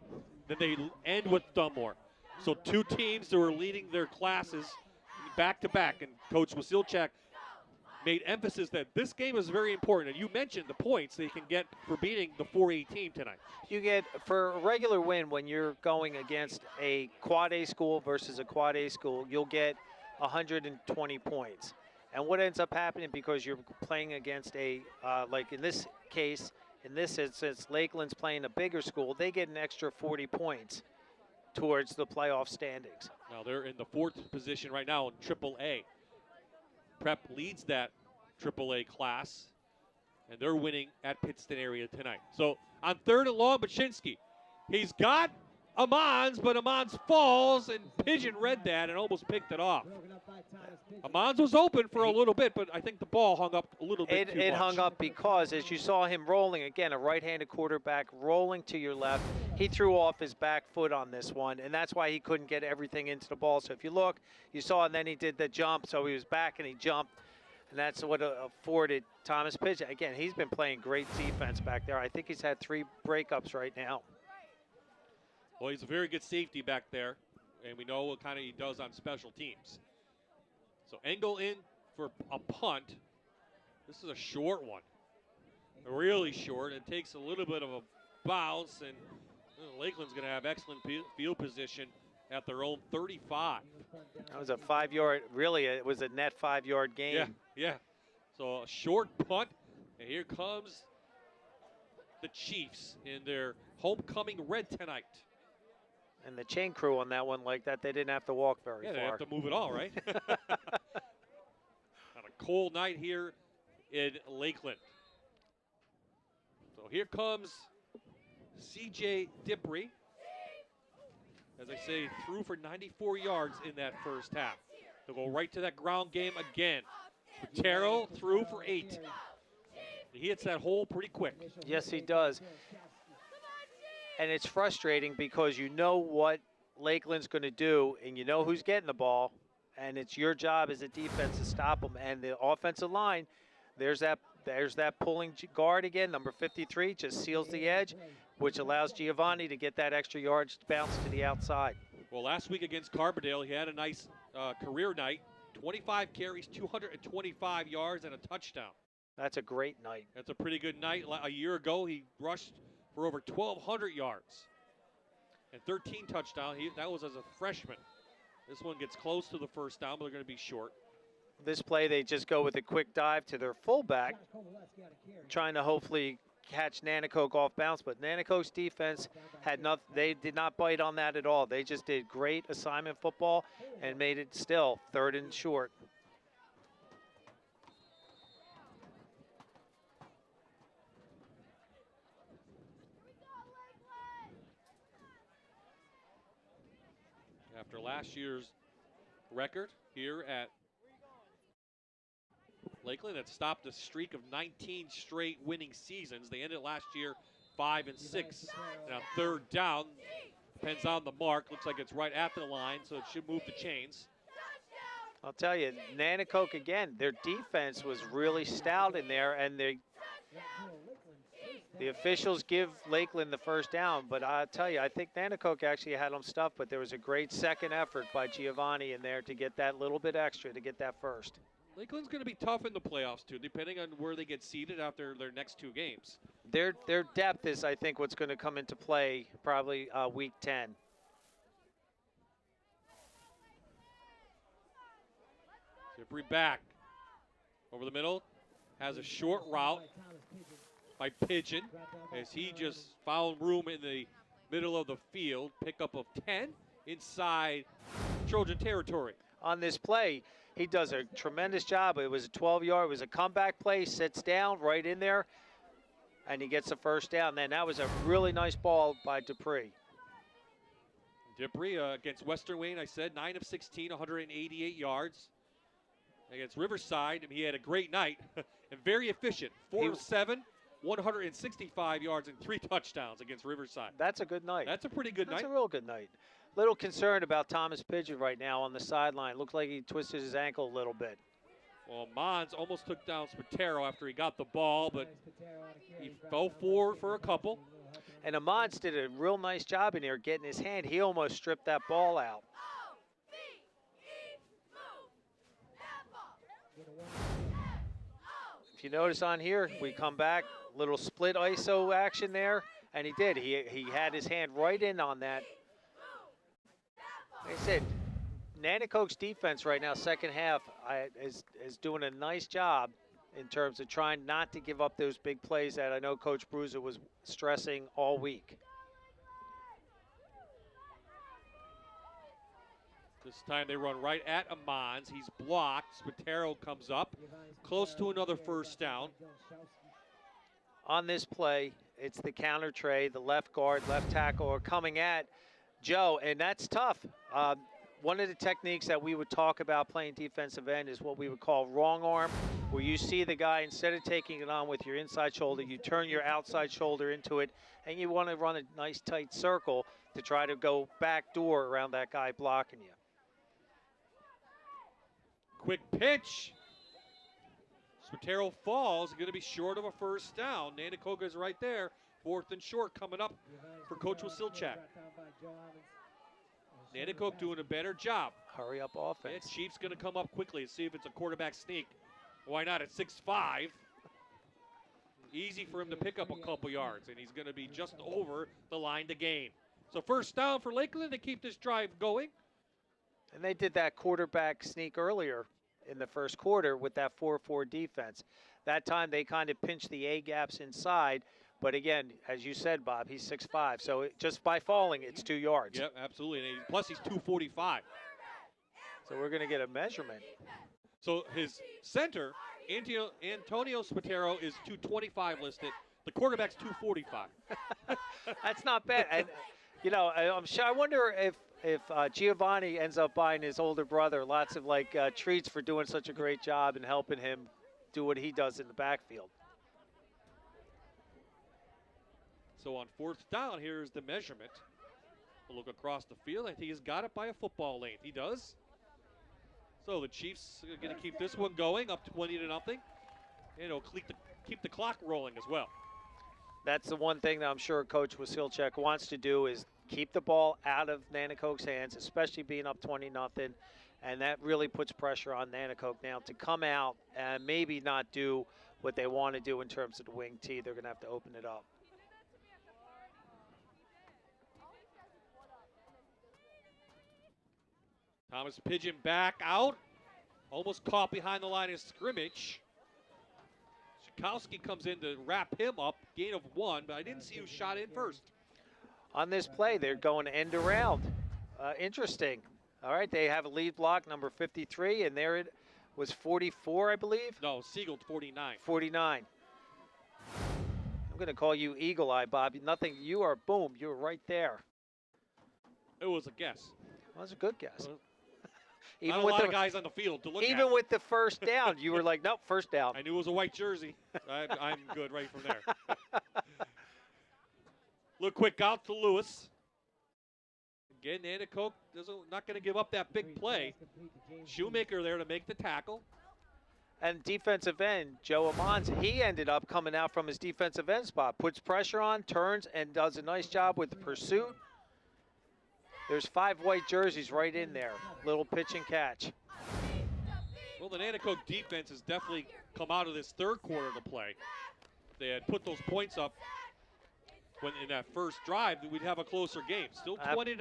Then they end with Dunmore. So 2 teams that are leading their classes back to back. And Coach Wasilchak made emphasis that this game is very important. And you mentioned the points they can get for beating the 4A team tonight. You get, for a regular win, when you're going against a Quad A school versus a Quad A school, you'll get 120 points. And what ends up happening, because you're playing against a, like in this case, in this instance, Lakeland's playing a bigger school, they get an extra 40 points towards the playoff standings. Now they're in the 4th position right now in AAA. Prep leads that AAA class, and they're winning at Pittston area tonight. So on 3rd and long, Baczynski, he's got Amons, but Amons falls, and Pigeon read that and almost picked it off. Amons was open for a little bit, but I think the ball hung up a little bit too much. It hung up because, as you saw him rolling, again, a right-handed quarterback rolling to your left, he threw off his back foot on this one, and that's why he couldn't get everything into the ball. So if you look, you saw, and then he did the jump, so he was back and he jumped, and that's what afforded Thomas Pigeon. Again, he's been playing great defense back there. I think he's had 3 breakups right now. Well, he's a very good safety back there, and we know what kind of he does on special teams. So Engel in for a punt. This is a short one, really short. It takes a little bit of a bounce, and Lakeland's going to have excellent field position at their own 35. That was a 5-yard, really, it was a net 5-yard gain. Yeah. So a short punt, and here comes the Chiefs in their homecoming red tonight. And the chain crew on that one, like that, they didn't have to walk very far. Yeah, they have to move it all, right? On a cold night here in Lakeland. So here comes C.J. Dipree. As I say, threw for 94 yards in that first half. They'll go right to that ground game again. Terrell threw for 8. He hits that hole pretty quick. Yes, he does. And it's frustrating because you know what Lakeland's going to do, and you know who's getting the ball, and it's your job as a defense to stop them. And the offensive line, there's that pulling guard again, number 53, just seals the edge, which allows Giovanni to get that extra yards bounce to the outside. Well, last week against Carbondale, he had a nice career night. 25 carries, 225 yards, and a touchdown. That's a great night. That's a pretty good night. A year ago, he rushed for over 1,200 yards and 13 touchdowns. That was as a freshman. This one gets close to the first down, but they're going to be short. This play, they just go with a quick dive to their fullback, trying to hopefully catch Nanticoke off bounce, but Nanticoke's defense had nothing. They did not bite on that at all. They just did great assignment football and made it still 3rd and short. After last year's record here at Lakeland that stopped a streak of 19 straight winning seasons. They ended last year 5-6. Now 3rd down, depends on the mark. Looks like it's right at the line, so it should move the chains. I'll tell you, Nanticoke again, their defense was really stout in there, and the officials give Lakeland the first down, but I'll tell you, I think Nanticoke actually had them stuffed, but there was a great second effort by Giovanni in there to get that little bit extra to get that first. Lakeland's going to be tough in the playoffs, too, depending on where they get seeded after their next 2 games. Their depth is, I think, what's going to come into play probably week 10. Dipree back over the middle, has a short route by Pigeon as he just found room in the middle of the field. Pickup of 10 inside Trojan territory. On this play, he does a tremendous job. It was a 12-yard, it was a comeback play, sits down right in there, and he gets the first down. Then that was a really nice ball by Dipree. Dipree against Western Wayne, I said, 9 of 16, 188 yards. Against Riverside, he had a great night and very efficient. 4 of 7, 165 yards and 3 touchdowns against Riverside. That's a good night. That's a pretty good night. That's a real good night. Little concerned about Thomas Pigeon right now on the sideline. Looked like he twisted his ankle a little bit. Well, Mons almost took down Spatero after he got the ball, but he fell forward for a couple. And Amons did a real nice job in here getting his hand. He almost stripped that ball out. If you notice on here, we come back, little split ISO action there, and he did. He had his hand right in on that. Like I said, Nanticoke's defense right now, second half, is doing a nice job in terms of trying not to give up those big plays that I know Coach Bruiser was stressing all week. This time they run right at Amons. He's blocked. Spatero comes up, close to another first down. On this play, it's the counter tray, the left guard, left tackle are coming at Joe, and that's tough. One of the techniques that we would talk about playing defensive end is what we would call wrong arm, where you see the guy, instead of taking it on with your inside shoulder, you turn your outside shoulder into it, and you want to run a nice tight circle to try to go back door around that guy blocking you. Quick pitch. Spatero falls, going to be short of a first down. Nanticoke is right there. 4th and short coming up for Coach Wasilchak. Nanticoke doing a better job. Hurry up offense. Yeah, Chiefs going to come up quickly and see if it's a quarterback sneak. Why not at 6'5"? Easy for him to pick up a couple yards, and he's going to be just over the line to gain. So first down for Lakeland to keep this drive going. And they did that quarterback sneak earlier in the first quarter with that 4-4 defense. That time they kind of pinched the A-gaps inside, But again, as you said, Bob, he's 6'5", so just by falling, it's 2 yards. Yep, absolutely. And plus, he's 245. So we're going to get a measurement. So his center, Antonio Spatero, is 225 listed. The quarterback's 245. That's not bad. And, you know, I'm sure. I wonder if Giovanni ends up buying his older brother lots of, like, treats for doing such a great job and helping him do what he does in the backfield. So on 4th down, here's the measurement. We'll look across the field. I think he's got it by a football length. He does. So the Chiefs are going to keep this one going, up 20-0. And it'll keep the clock rolling as well. That's the one thing that I'm sure Coach Wasilchek wants to do is keep the ball out of Nanticoke's hands, especially being up 20-0. And that really puts pressure on Nanticoke now to come out and maybe not do what they want to do in terms of the wing tee. They're going to have to open it up. Thomas Pigeon back out. Almost caught behind the line of scrimmage. Schakowsky comes in to wrap him up. Gain of 1, but I didn't see who shot in first. On this play, they're going end around. Interesting. All right, they have a lead block, number 53, and there it was 44, I believe? No, Siegel, 49. 49. I'm going to call you Eagle Eye, Bob. Nothing, you are, boom, you were right there. It was a guess. That was a good guess. Even not a lot of guys on the field to look at. Even with the first down, you were like, nope, first down. I knew it was a white jersey. I'm good right from there. Look quick out to Lewis. Again, Nanticoke not going to give up that big play. Shoemaker there to make the tackle. And defensive end, Joe Amons, he ended up coming out from his defensive end spot. Puts pressure on, turns, and does a nice job with the pursuit. There's 5 white jerseys right in there. Little pitch and catch. Well, the Nanticoke defense has definitely come out of this third quarter to play. If they had put those points up when in that first drive, we'd have a closer game. Still 20-0.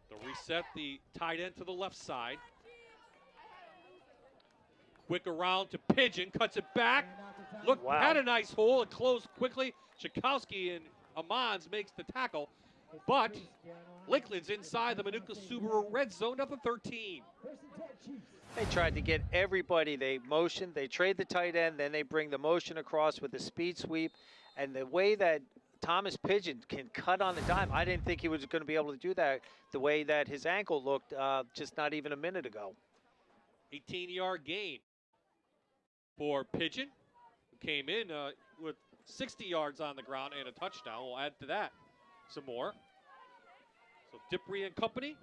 They'll reset the tight end to the left side. Quick around to Pigeon, cuts it back. Look, wow. Had a nice hole and closed quickly. Schakowsky and Amons makes the tackle, but Lakeland's inside the Manuka Subaru red zone of the 13. They tried to get everybody. They motion, they trade the tight end, then they bring the motion across with the speed sweep. And the way that Thomas Pigeon can cut on the dime, I didn't think he was going to be able to do that the way that his ankle looked just not even a minute ago. 18-yard gain for Pigeon, who came in with 60 yards on the ground and a touchdown. We'll add to that some more. So Dipri and company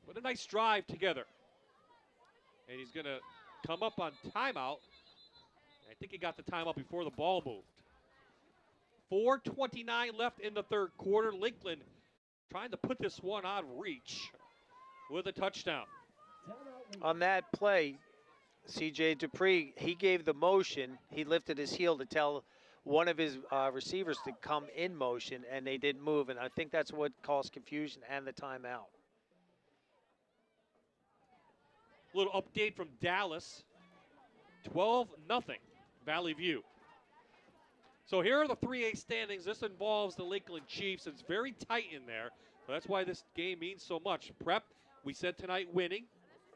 with a nice drive together. And he's going to come up on timeout. I think he got the timeout before the ball moved. 4:29 left in the third quarter. Lakeland trying to put this one out of reach with a touchdown. On that play, C.J. Dupree, he gave the motion. He lifted his heel to tell one of his receivers to come in motion, and they didn't move. And I think that's what caused confusion and the timeout. A little update from Dallas. 12-0 Valley View. So here are the 3A standings. This involves the Lakeland Chiefs. It's very tight in there. So that's why this game means so much. Prep, we said tonight, winning.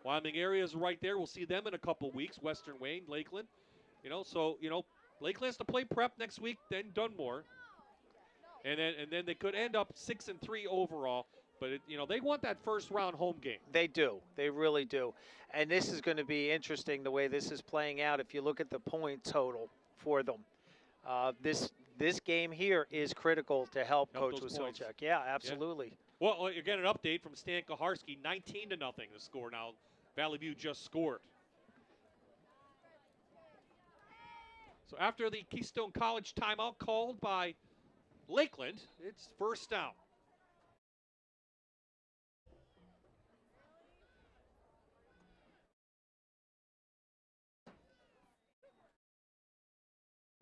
Wyoming area is right there. We'll see them in a couple weeks. Western Wayne, Lakeland. Lakeland has to play Prep next week, then Dunmore. And then they could end up 6-3 overall. But, they want that first round home game. They do. They really do. And this is going to be interesting the way this is playing out. If you look at the point total for them, this game here is critical to help Coach Wasilchek. Yeah, absolutely. Yeah. Well, you get an update from Stan Kaharski, 19-0 the score now. Valley View just scored. So after the Keystone College timeout called by Lakeland, it's first down.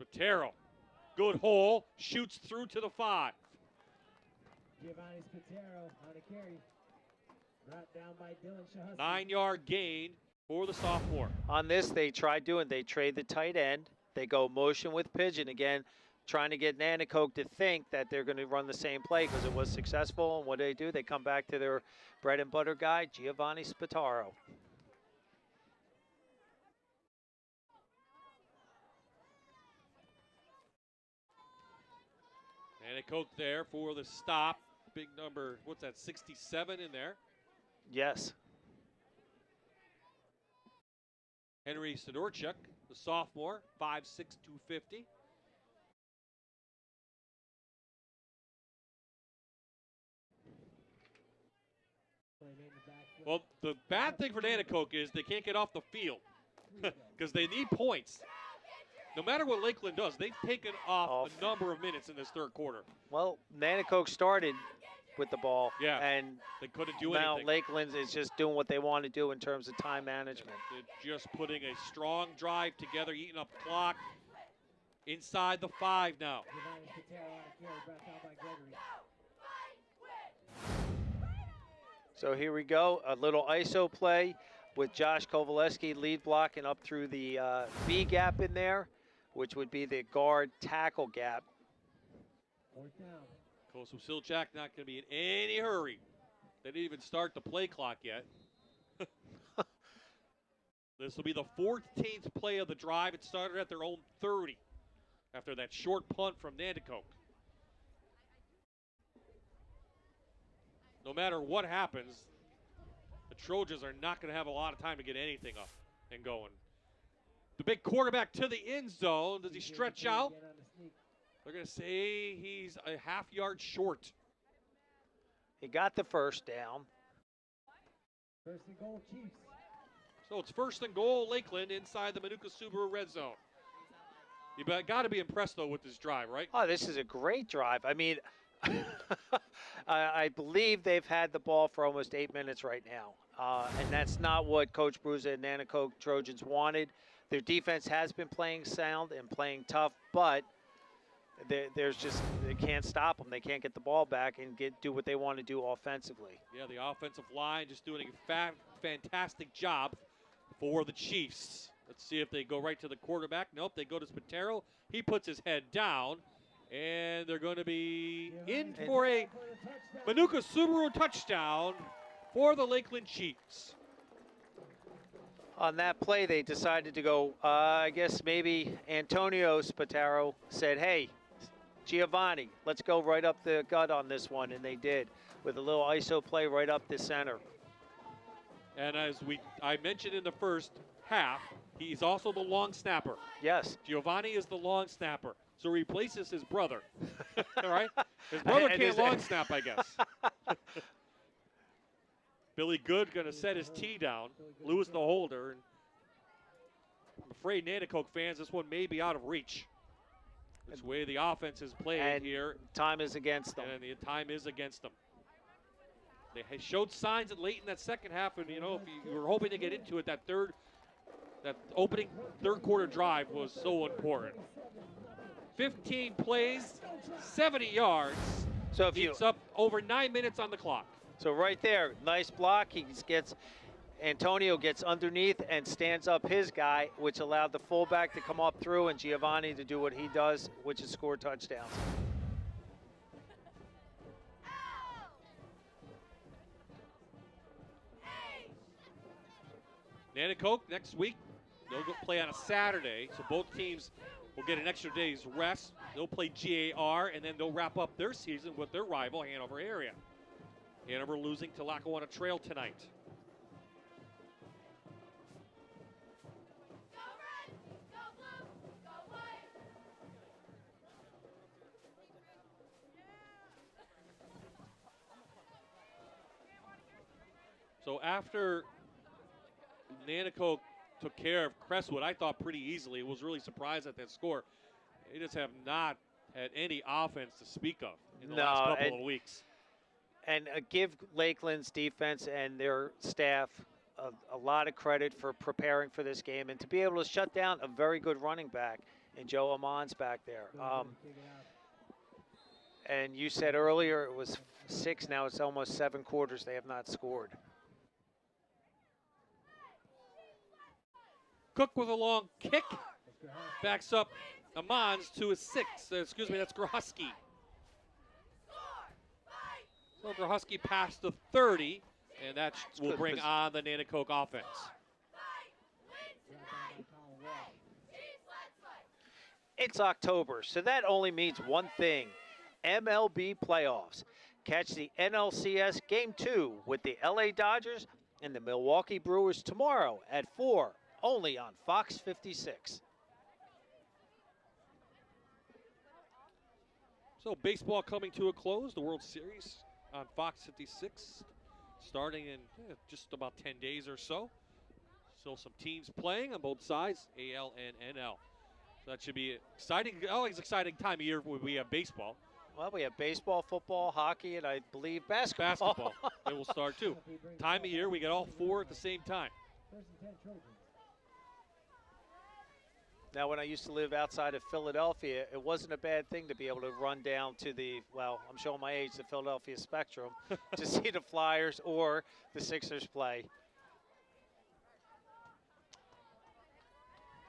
Spatero, good hole, shoots through to the 5. Giovanni Spatero on a carry. Brought down by Dylan Shahusky. 9-yard gain. for the sophomore. On this, they trade the tight end. They go motion with pigeon again, trying to get Nanticoke to think that they're going to run the same play because it was successful. And what do? They come back to their bread and butter guy, Giovanni Spataro. Nanticoke there for the stop. Big number, what's that, 67 in there? Yes. Henry Sidorchuk, the sophomore, 5'6", 250. Well, the bad thing for Nanticoke is they can't get off the field because they need points. No matter what Lakeland does, they've taken off a number of minutes in this third quarter. Well, Nanticoke started with the ball, and they couldn't do now anything. Lakeland is just doing what they want to do in terms of time management. They're just putting a strong drive together, eating up clock. Inside the 5 now. So here we go, a little ISO play with Josh Kovaleski lead blocking up through the B gap in there, which would be the guard tackle gap. Kosusilchak not going to be in any hurry. They didn't even start the play clock yet. This will be the 14th play of the drive. It started at their own 30 after that short punt from Nanticoke. No matter what happens, the Trojans are not going to have a lot of time to get anything up and going. The big quarterback to the end zone. Does he stretch out? They're going to say he's a half-yard short. He got the first down. First and goal, Chiefs. So it's first and goal, Lakeland, inside the Manuka Subaru red zone. You got to be impressed, though, with this drive, right? Oh, this is a great drive. I mean, I believe they've had the ball for almost 8 minutes right now. And that's not what Coach Bruza and Nanticoke Trojans wanted. Their defense has been playing sound and playing tough, but they can't stop them. They can't get the ball back and do what they want to do offensively. Yeah, the offensive line just doing a fantastic job for the Chiefs. Let's see if they go right to the quarterback. Nope, they go to Spataro. He puts his head down, and they're going to be in for a Manuka Subaru touchdown for the Lakeland Chiefs. On that play, they decided to go, I guess maybe Antonio Spataro said, hey, Giovanni, let's go right up the gut on this one, and they did with a little ISO play right up the center. And as I mentioned in the first half, he's also the long snapper. Yes. Giovanni is the long snapper, so he replaces his brother. All right? His brother can't long snap, I guess. Billy Good going to set his tee down, Lewis the holder. And I'm afraid Nanticoke fans, this one may be out of reach. That's the way the offense is played here. Time is against them. And the time is against them. They showed signs late in that second half, and you know, if you were hoping to get into it, that opening third quarter drive was so important. 15 plays, 70 yards. So if it's up over 9 minutes on the clock. So right there, nice block. Antonio gets underneath and stands up his guy, which allowed the fullback to come up through and Giovanni to do what he does, which is score touchdowns. Nanticoke next week, they'll go play on a Saturday, so both teams will get an extra day's rest. They'll play GAR, and then they'll wrap up their season with their rival, Hanover area. Hanover losing to Lackawanna Trail tonight. So after Nanticoke took care of Crestwood, I thought pretty easily. Was really surprised at that score. They just have not had any offense to speak of in the last couple of weeks. And give Lakeland's defense and their staff a lot of credit for preparing for this game and to be able to shut down a very good running back in Joe Amon's back there. And you said earlier it was 6, now it's almost 7 quarters they have not scored. Cook with a long kick. Backs up Amans to a 6. Excuse me, that's Grohusky. So Grohusky past the 30, and that will bring on the Nanticoke offense. It's October, so that only means one thing: MLB playoffs. Catch the NLCS Game 2 with the LA Dodgers and the Milwaukee Brewers tomorrow at 4, only on Fox 56. So baseball coming to a close, the World Series on Fox 56, starting in just about 10 days or so. Still some teams playing on both sides, AL and NL. So that should be exciting. Always exciting time of year when we have baseball. Well, we have baseball, football, hockey, and I believe basketball. Basketball. It will start too. Time of year, we get all 4 at the same time. Now, when I used to live outside of Philadelphia, it wasn't a bad thing to be able to run down to the, well, I'm showing my age, the Philadelphia Spectrum, to see the Flyers or the Sixers play.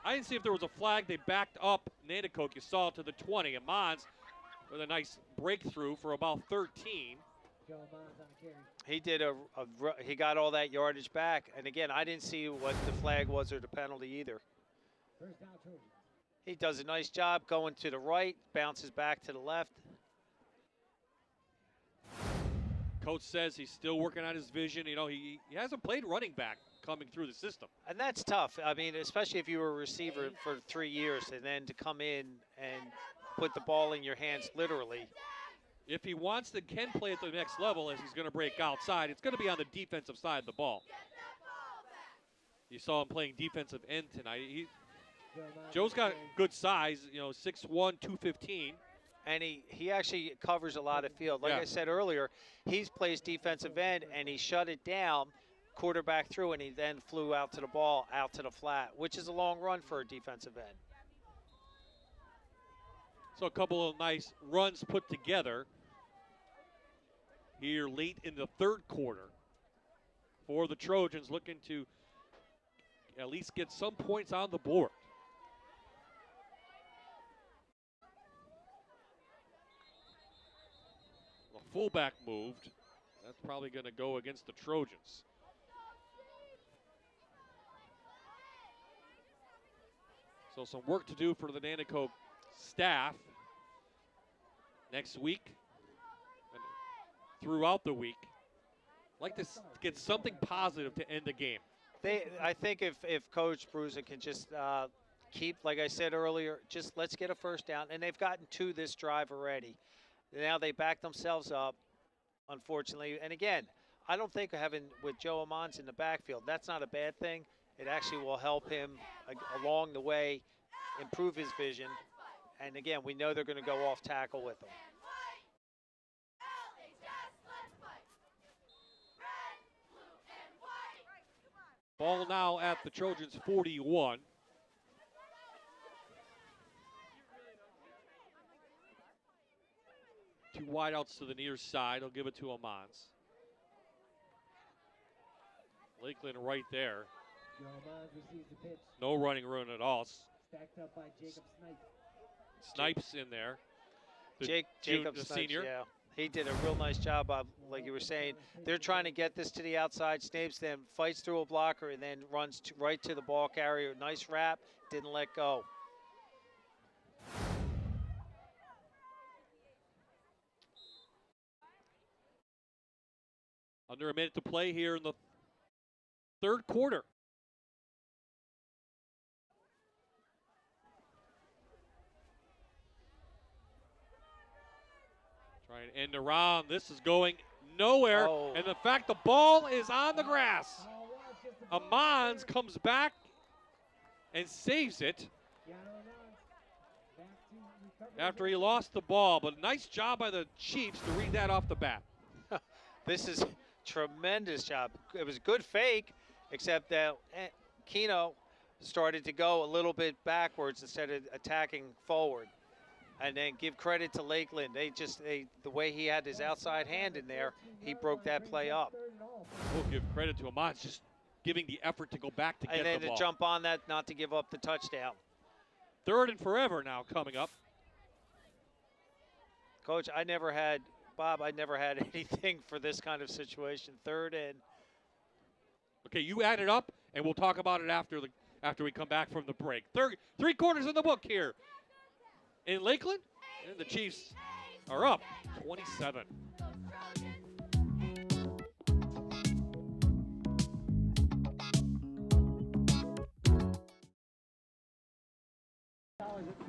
I didn't see if there was a flag. They backed up Nanticoke. You saw it to the 20. And Mons with a nice breakthrough for about 13. He did he got all that yardage back. And again, I didn't see what the flag was or the penalty either. He does a nice job going to the right, bounces back to the left. Coach says he's still working on his vision. You know, he hasn't played running back coming through the system. And that's tough. I mean, especially if you were a receiver for 3 years and then to come in and put the ball in your hands literally. If he can play at the next level as he's going to break outside, it's going to be on the defensive side of the ball. You saw him playing defensive end tonight. Joe's got good size, 6'1", 215. And he actually covers a lot of field. Like I said earlier, he plays defensive end, and he shut it down, quarterback through, and he then flew out to the ball, out to the flat, which is a long run for a defensive end. So a couple of nice runs put together here late in the third quarter for the Trojans, looking to at least get some points on the board. The fullback moved. That's probably going to go against the Trojans. So some work to do for the Nanticoke staff next week and throughout the week. Like to get something positive to end the game. I think if Coach Bruza can just keep, like I said earlier, just let's get a first down. And they've gotten 2 this drive already. Now they back themselves up, unfortunately. And again, I don't think having with Joe Amons in the backfield, that's not a bad thing. It actually will help him along the way, improve his vision. And again, we know they're going to go off tackle with him. Ball now at the Trojans' 41. Two wideouts to the near side. He'll give it to Amons. Lakeland right there. No running room at all. Stacked up by Jacob Snipes. Snipes in there. Jacob the Snipes, senior. yeah. He did a real nice job of, like you were saying, they're trying to get this to the outside. Snipes then fights through a blocker and then runs right to the ball carrier. Nice wrap, didn't let go. Under a minute to play here in the third quarter. Trying to end around. This is going nowhere. Oh. And the fact the ball is on the grass. Amons comes back and saves it after he lost the ball. But nice job by the Chiefs to read that off the bat. This is tremendous job. It was a good fake, except that Keno started to go a little bit backwards instead of attacking forward. And then give credit to Lakeland. The way he had his outside hand in there, he broke that play up. We'll give credit to Amons. Just giving the effort to go back to get And then the ball. to jump on that, not to give up the touchdown. 3rd and forever now coming up. Coach, Bob, I never had anything for this kind of situation. 3rd and. Okay, you add it up, and we'll talk about it after we come back from the break. 3 quarters in the book here in Lakeland, and the Chiefs are up 27.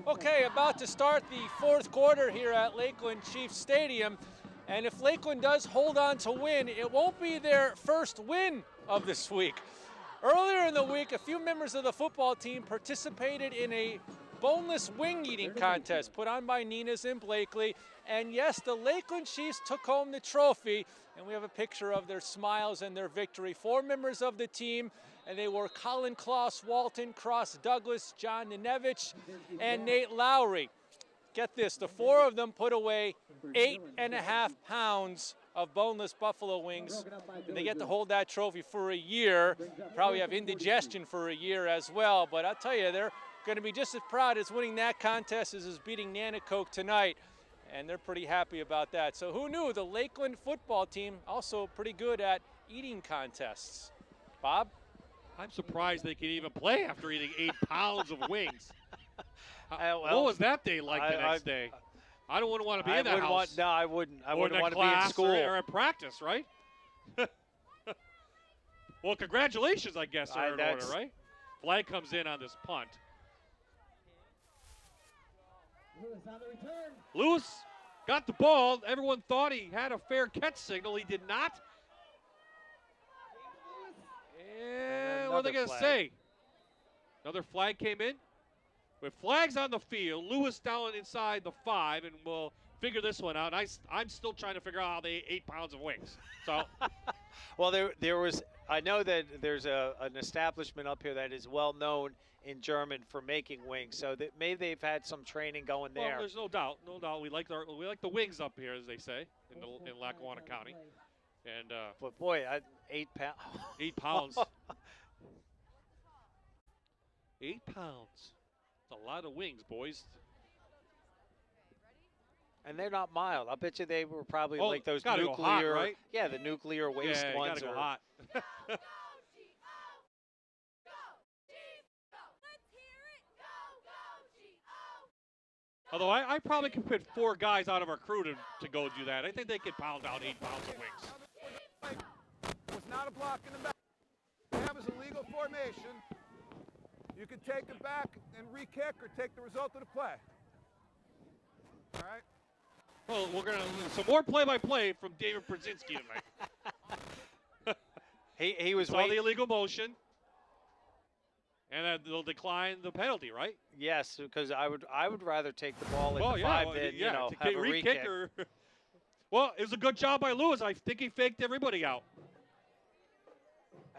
Okay, about to start the 4th quarter here at Lakeland Chiefs Stadium. And if Lakeland does hold on to win, it won't be their first win of this week. Earlier in the week, a few members of the football team participated in a boneless wing eating contest put on by Nina's in Blakely. And yes, the Lakeland Chiefs took home the trophy. And we have a picture of their smiles and their victory. 4 members of the team, and they were Colin Kloss, Walton, Cross Douglas, John Ninevich, and Nate Lowry. Get this, the 4 of them put away 8.5 pounds of boneless buffalo wings. And they get to hold that trophy for a year. Probably have indigestion for a year as well. But I'll tell you, they're going to be just as proud as winning that contest as beating Nanticoke tonight. And they're pretty happy about that. So who knew? The Lakeland football team also pretty good at eating contests. Bob? I'm surprised they can even play after eating 8 pounds of wings. Well, what was that day like the next day? I wouldn't want to be in that house. No, I wouldn't. I or wouldn't in want to be in school. Or at practice, right? Well, congratulations, I guess, are in order, right? Flag comes in on this punt. Lewis on the return. Lewis got the ball. Everyone thought he had a fair catch signal. He did not. And what are they going to say? Another flag came in. With flags on the field, Lewis down inside the 5, and we'll figure this one out. I'm still trying to figure out how they ate 8 pounds of wings. So, well, there was. I know that there's an establishment up here that is well known in German for making wings. So that maybe they've had some training going there. Well, there's no doubt. We like the wings up here, as they say, in Lackawanna County. And but boy, 8 pounds. 8 pounds. 8 pounds. A lot of wings, boys. And they're not mild. I bet you they were probably like those nuclear, go hot, right? Yeah, the nuclear waste ones. Gotta go hot. Although I probably could put 4 guys out of our crew to go do that. I think they could pound out 8 pounds of wings. Was not a block in the back. That was a legal formation. You can take it back and re-kick or take the result of the play. All right? Well, we're going to some more play-by-play from David Brzezinski tonight. he was saw the illegal motion, and they'll decline the penalty, right? Yes, because I would rather take the ball at the 5 than have a re-kick. Well, it was a good job by Lewis. I think he faked everybody out.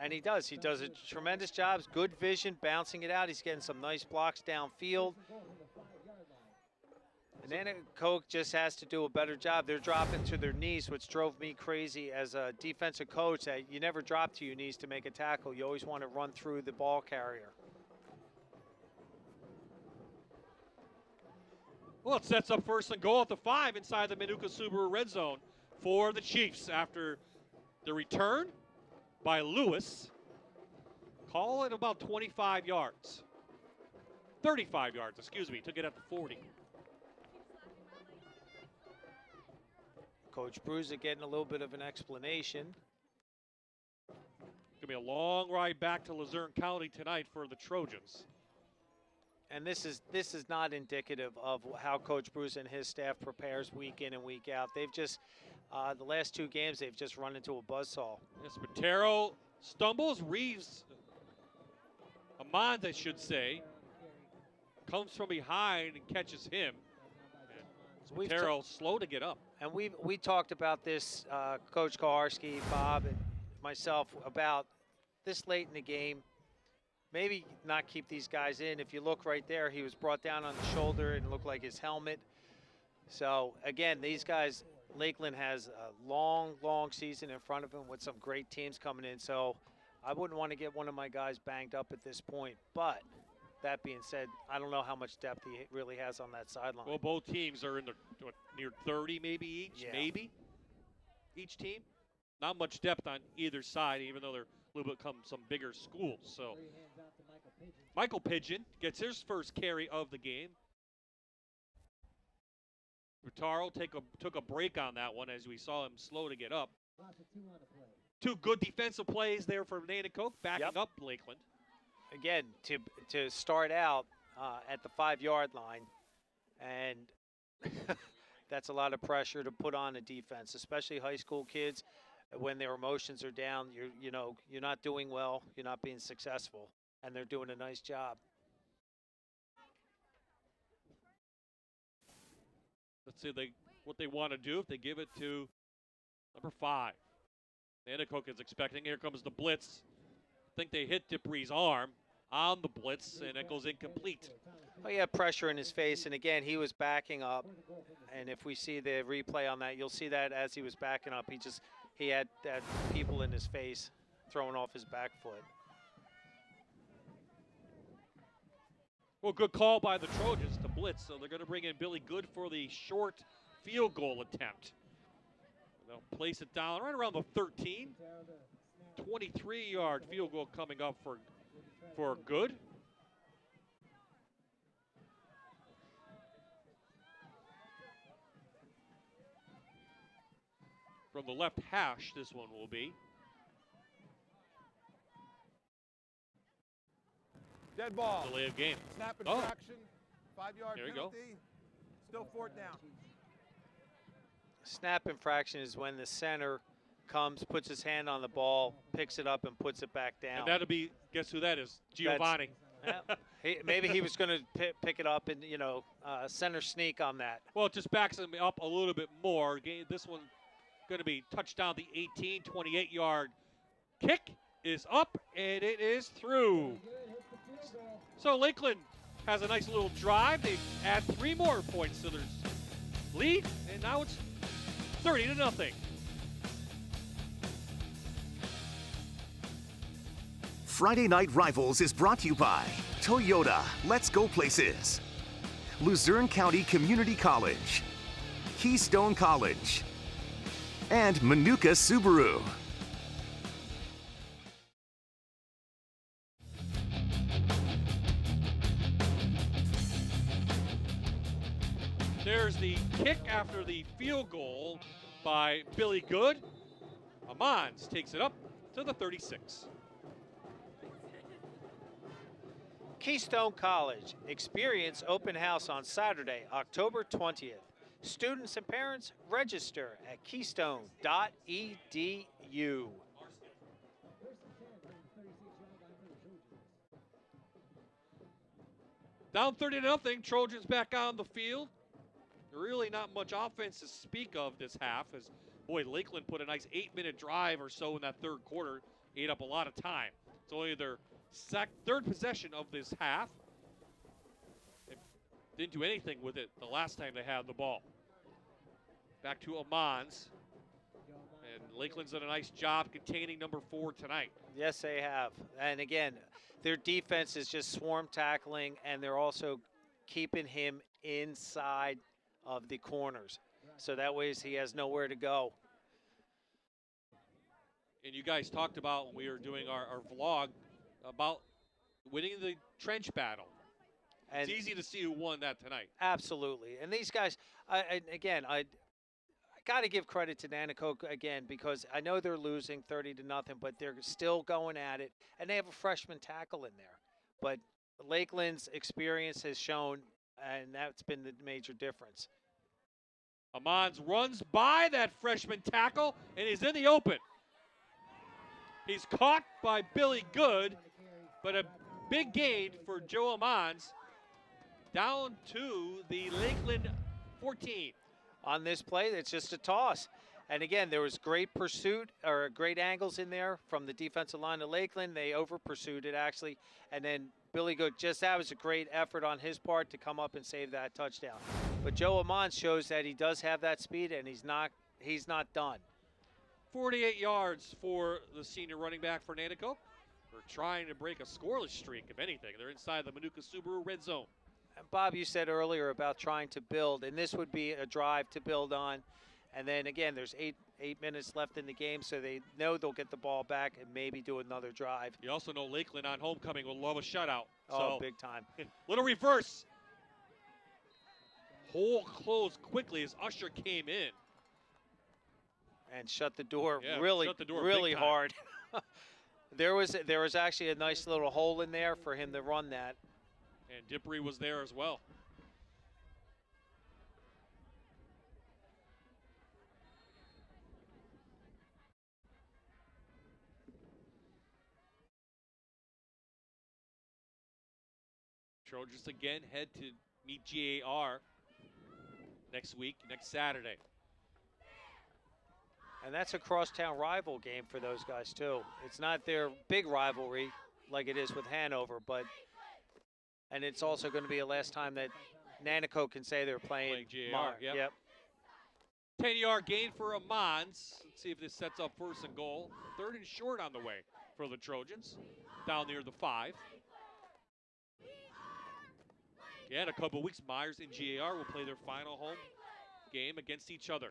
And he does. He does a tremendous job. Good vision, bouncing it out. He's getting some nice blocks downfield. And Nanticoke just has to do a better job. They're dropping to their knees, which drove me crazy as a defensive coach. That you never drop to your knees to make a tackle. You always want to run through the ball carrier. Well, it sets up 1st and goal at the 5 inside the Manuka Subaru red zone for the Chiefs after the return by Lewis. Call it about 25 yards. 35 yards, excuse me. Took it at the 40. Coach Bruiser getting a little bit of an explanation. Going to be a long ride back to Luzerne County tonight for the Trojans. And this is not indicative of how Coach Bruce and his staff prepares week in and week out. They've just, the last 2 games, they've just run into a buzzsaw. Yes, Matero stumbles. Reeves, Amand, I should say, comes from behind and catches him. So Matero slow to get up. And we talked about this, Coach Kowarski, Bob, and myself, about this late in the game. Maybe not keep these guys in. If you look right there, he was brought down on the shoulder and looked like his helmet. So, again, these guys, Lakeland has a long, long season in front of them with some great teams coming in. So, I wouldn't want to get one of my guys banged up at this point. But that being said, I don't know how much depth he really has on that sideline. Well, both teams are in the near 30 maybe each, Yeah. each team. Not much depth on either side, even though they're a little bit some bigger schools. So Michael Pigeon gets his first carry of the game. Rutaro took a break on that one as we saw him slow to get up. 2 good defensive plays there for Nanticoke, backing up Lakeland. Again, to start out at the 5-yard line, and that's a lot of pressure to put on a defense, especially high school kids. When their emotions are down, you're not doing well, you're not being successful, and they're doing a nice job. Let's see what they want to do if they give it to number 5. Nanticoke is expecting. Here comes the blitz. I think they hit Dupree's arm on the blitz, and it goes incomplete. Oh, he had pressure in his face, and again, he was backing up. And if we see the replay on that, you'll see that as he was backing up, he had people in his face throwing off his back foot. Well, good call by the Trojans to blitz, so they're going to bring in Billy Good for the short field goal attempt. They'll place it down right around the 13. 23-yard field goal coming up for Good. From the left hash, this one will be. Dead ball. Delay of game. Snap infraction. 5-yard There you go. penalty. Still 4th down. Snap infraction is when the center comes, puts his hand on the ball, picks it up, and puts it back down. And that'll be, guess who that is? Giovanni. Maybe he was going to pick it up and, center sneak on that. Well, it just backs him up a little bit more. This one going to be touchdown, the 18, 28-yard kick is up, and it is through. So Lakeland has a nice little drive. They add 3 more points to their lead, and now it's 30-0. Friday Night Rivals is brought to you by Toyota, Let's Go Places, Luzerne County Community College, Keystone College, and Manuka Subaru. There's the kick after the field goal by Billy Good. Amans takes it up to the 36. Keystone College. Experience open house on Saturday, October 20th. Students and parents register at keystone.edu. Down 30-0, Trojans back on the field. Really not much offense to speak of this half, as boy, Lakeland put a nice 8-minute drive or so in that third quarter, ate up a lot of time. It's only their third possession of this half. They didn't do anything with it the last time they had the ball. Back to Amans. And Lakeland's done a nice job containing number 4 tonight. Yes, they have. And again, their defense is just swarm tackling, and they're also keeping him inside of the corners. So that way he has nowhere to go. And you guys talked about when we were doing our vlog about winning the trench battle. And it's easy to see who won that tonight. Absolutely. And these guys, I got to give credit to Nanticoke again, because I know they're losing 30-0, but they're still going at it. And they have a freshman tackle in there. But Lakeland's experience has shown, and that's been the major difference. Amans runs by that freshman tackle and is in the open. He's caught by Billy Good, but a big gain for Joe Amans down to the Lakeland 14. On this play, it's just a toss. And again, there was great pursuit, or great angles in there from the defensive line of Lakeland. They over-pursued it, actually. And then Billy Good, that was a great effort on his part to come up and save that touchdown. But Joe Amans shows that he does have that speed, and he's not done. 48 yards for the senior running back for Nanticoke. trying to break a scoreless streak, if anything. They're inside the Manuka Subaru red zone. And Bob, you said earlier about trying to build, and this would be a drive to build on. And then again, there's eight minutes left in the game, so they know they'll get the ball back and maybe do another drive. You also know Lakeland on homecoming will love a shutout. Oh, so, big time. Little reverse. Hole closed quickly as Usher came in. And shut the door shut the door really big time. hard. There was actually a nice little hole in there for him to run that. And Dippery was there as well. Trojans again head to meet GAR next week, next Saturday. And that's a crosstown rival game for those guys, too. It's not their big rivalry like it is with Hanover, and it's also going to be the last time that Nanticoke can say they're playing GAR. Yep. 10-yard gain for Amons. Let's see if this sets up first and goal. 3rd and short on the way for the Trojans, down near the 5. Yeah, in a couple of weeks, Myers and GAR will play their final home game against each other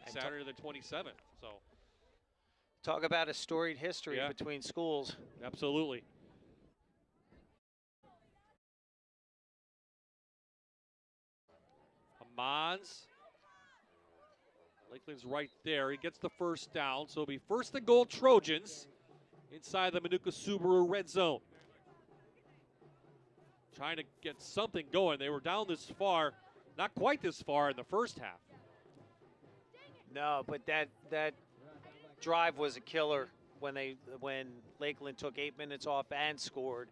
on Saturday the 27th. So, talk about a storied history between schools. Absolutely. Amons. Lakeland's right there. He gets the first down, so it'll be 1st and goal Trojans inside the Manuka Subaru red zone. Trying to get something going. They were down this far, not quite this far in the first half. No, but that drive was a killer when Lakeland took 8 minutes off and scored.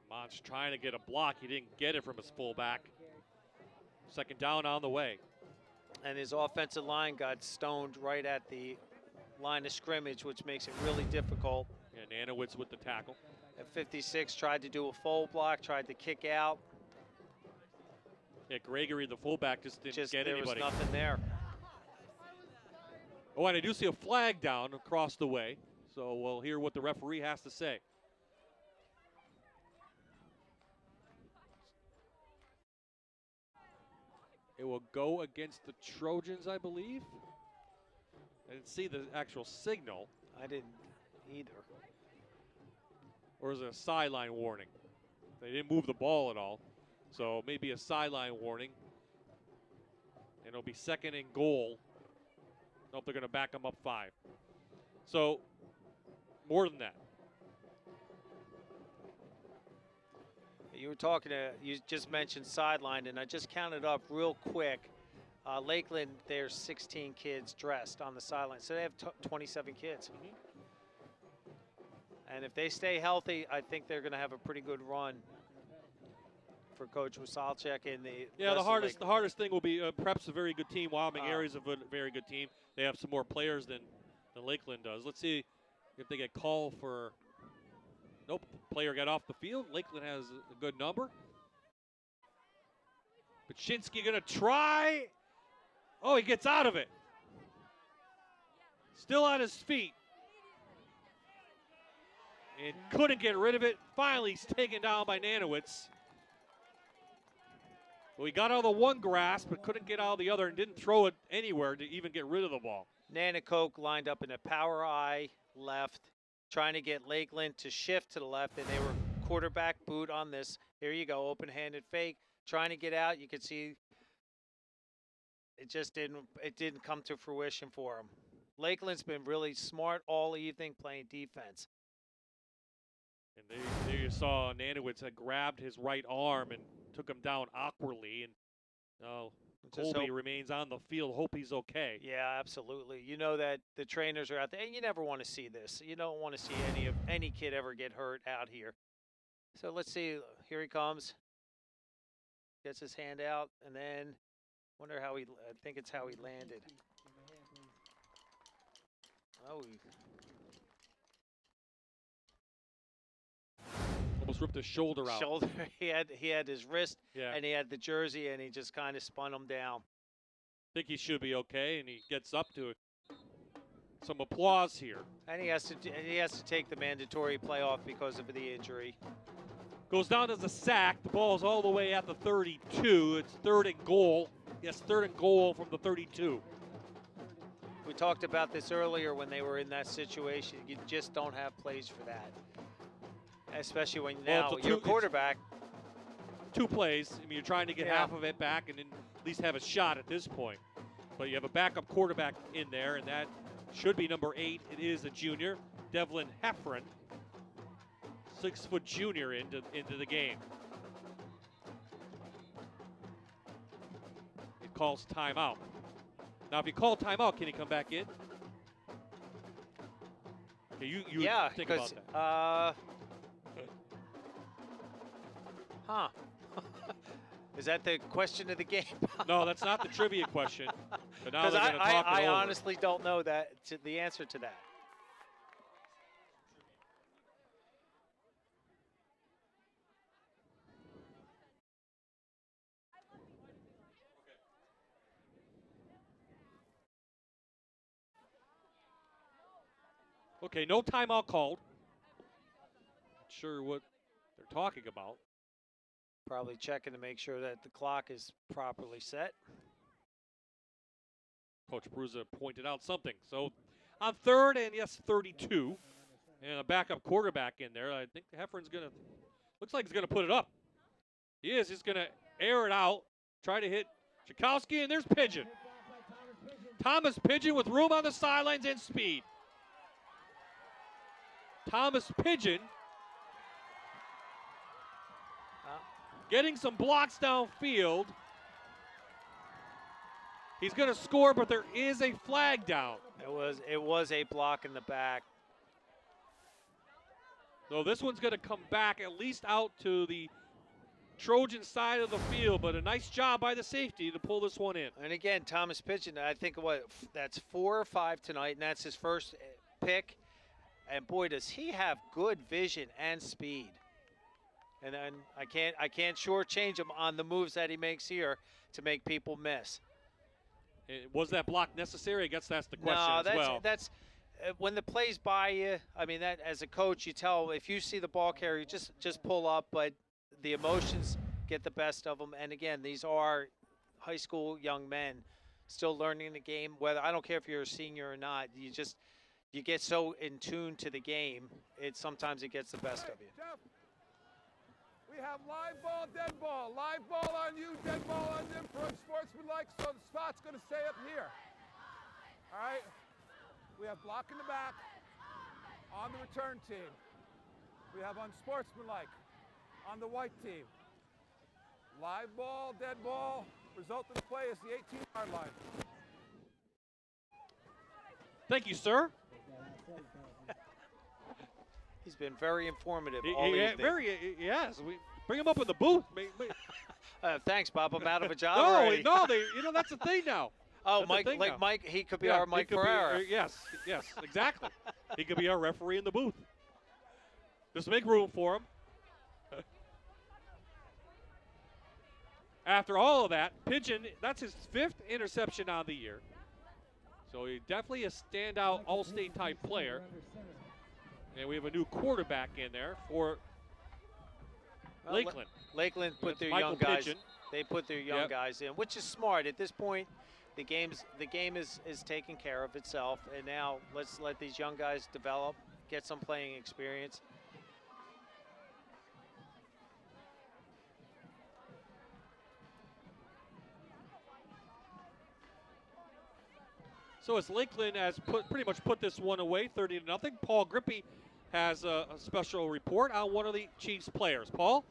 Mons trying to get a block. He didn't get it from his fullback. 2nd down on the way. And his offensive line got stoned right at the line of scrimmage, which makes it really difficult. And Nanowitz with the tackle. At 56, tried to do a full block, tried to kick out. Yeah, Gregory, the fullback, just didn't get anybody. There was nothing there. Oh, and I do see a flag down across the way. So we'll hear what the referee has to say. It will go against the Trojans, I believe. I didn't see the actual signal. I didn't either. Or is it a sideline warning? They didn't move the ball at all. So maybe a sideline warning. And it'll be 2nd and goal. Nope, they're going to back them up 5. So more than that. You were talking you just mentioned sideline, and I just counted up real quick. Lakeland, there's 16 kids dressed on the sideline, so they have 27 kids. And if they stay healthy, I think they're going to have a pretty good run for Coach Wasalchek and the the hardest thing will be perhaps a very good team. Wyoming area is a very good team. They have some more players than Lakeland does. Let's see if they get called for. Nope, player got off the field. Lakeland has a good number. Baczynski gonna try. Oh, he gets out of it. Still on his feet. And couldn't get rid of it. Finally, he's taken down by Nanowitz. Well, he got out of the one grasp, but couldn't get out of the other and didn't throw it anywhere to even get rid of the ball. Nanticoke lined up in a power I left, trying to get Lakeland to shift to the left, and they were quarterback boot on this. Here you go, open-handed fake, trying to get out. You could see it just didn't come to fruition for him. Lakeland's been really smart all evening playing defense. And there you saw Nanowitz had grabbed his right arm and took him down awkwardly. And Colby remains on the field. Hope he's okay. Yeah, absolutely. You know that the trainers are out there, and you never want to see this. You don't want to see any kid ever get hurt out here. So let's see. Here he comes. Gets his hand out, and then wonder how I think it's how he landed. Oh, almost ripped his shoulder out. Shoulder. He had his wrist, Yeah. and he had the jersey, and he just kind of spun him down. Think he should be okay, and he gets up to it. Some applause here. And he has to take the mandatory playoff because of the injury. Goes down as a sack. The ball's all the way at the 32. It's 3rd and goal. Yes, 3rd and goal from the 32. We talked about this earlier when they were in that situation. You just don't have plays for that. Especially when now you're quarterback. 2 plays. I mean, you're trying to get half of it back and then at least have a shot at this point. But you have a backup quarterback in there, and that should be number 8. It is a junior, Devlin Heffron, 6-foot junior into the game. It calls timeout. Now, if you call timeout, can he come back in? Okay, you think about that. Huh. Is that the question of the game? No, that's not the trivia question. But now they're going to talk it I over. honestly don't know the answer to that. Okay, no timeout called. Not sure what they're talking about. Probably checking to make sure that the clock is properly set. Coach Bruza pointed out something. So on 3rd and, yes, 32, and a backup quarterback in there, I think Heffron's going to, looks like he's going to put it up. He is. He's going to air it out, try to hit Tchaikovsky, and there's Pigeon. Thomas Pigeon with room on the sidelines and speed. Thomas Pigeon getting some blocks downfield. He's going to score, but there is a flag down. It was a block in the back. So this one's going to come back at least out to the Trojan side of the field, but a nice job by the safety to pull this one in. And again, Thomas Pigeon, I think that's 4 or 5 tonight, and that's his first pick. And boy, does he have good vision and speed. And then I can't shortchange him on the moves that he makes here to make people miss. Was that block necessary? I guess that's the question as well. That's when the play's by you. I mean, that as a coach, you tell if you see the ball carrier, just pull up. But the emotions get the best of them. And again, these are high school young men still learning the game. Whether I don't care if you're a senior or not, you get so in tune to the game. Sometimes it gets the best of you. Jeff, we have live ball, dead ball. Live ball on you, dead ball on them for unsportsmanlike, so the spot's going to stay up here. All right? We have block in the back on the return team. We have unsportsmanlike on the white team. Live ball, dead ball. Result of the play is the 18-yard line. Thank you, sir. He's been very informative all evening. Yes. We bring him up in the booth. Thanks, Bob. I'm out of a job already. No, that's the thing now. Oh, Mike, he could be our Mike Ferreira. Yes, exactly. He could be our referee in the booth. Just make room for him. After all of that, Pigeon, that's his 5th interception on the year. So he's definitely a standout all-state type player. And we have a new quarterback in there for Lakeland. Lakeland put their Michael young guys. Pigeon. They put their young guys in, which is smart. At this point, the game is taking care of itself, and now let's let these young guys develop, get some playing experience. So as Lakeland has pretty much put this one away, 30-0. Paul Grippy has a special report on one of the Chiefs players. Paul?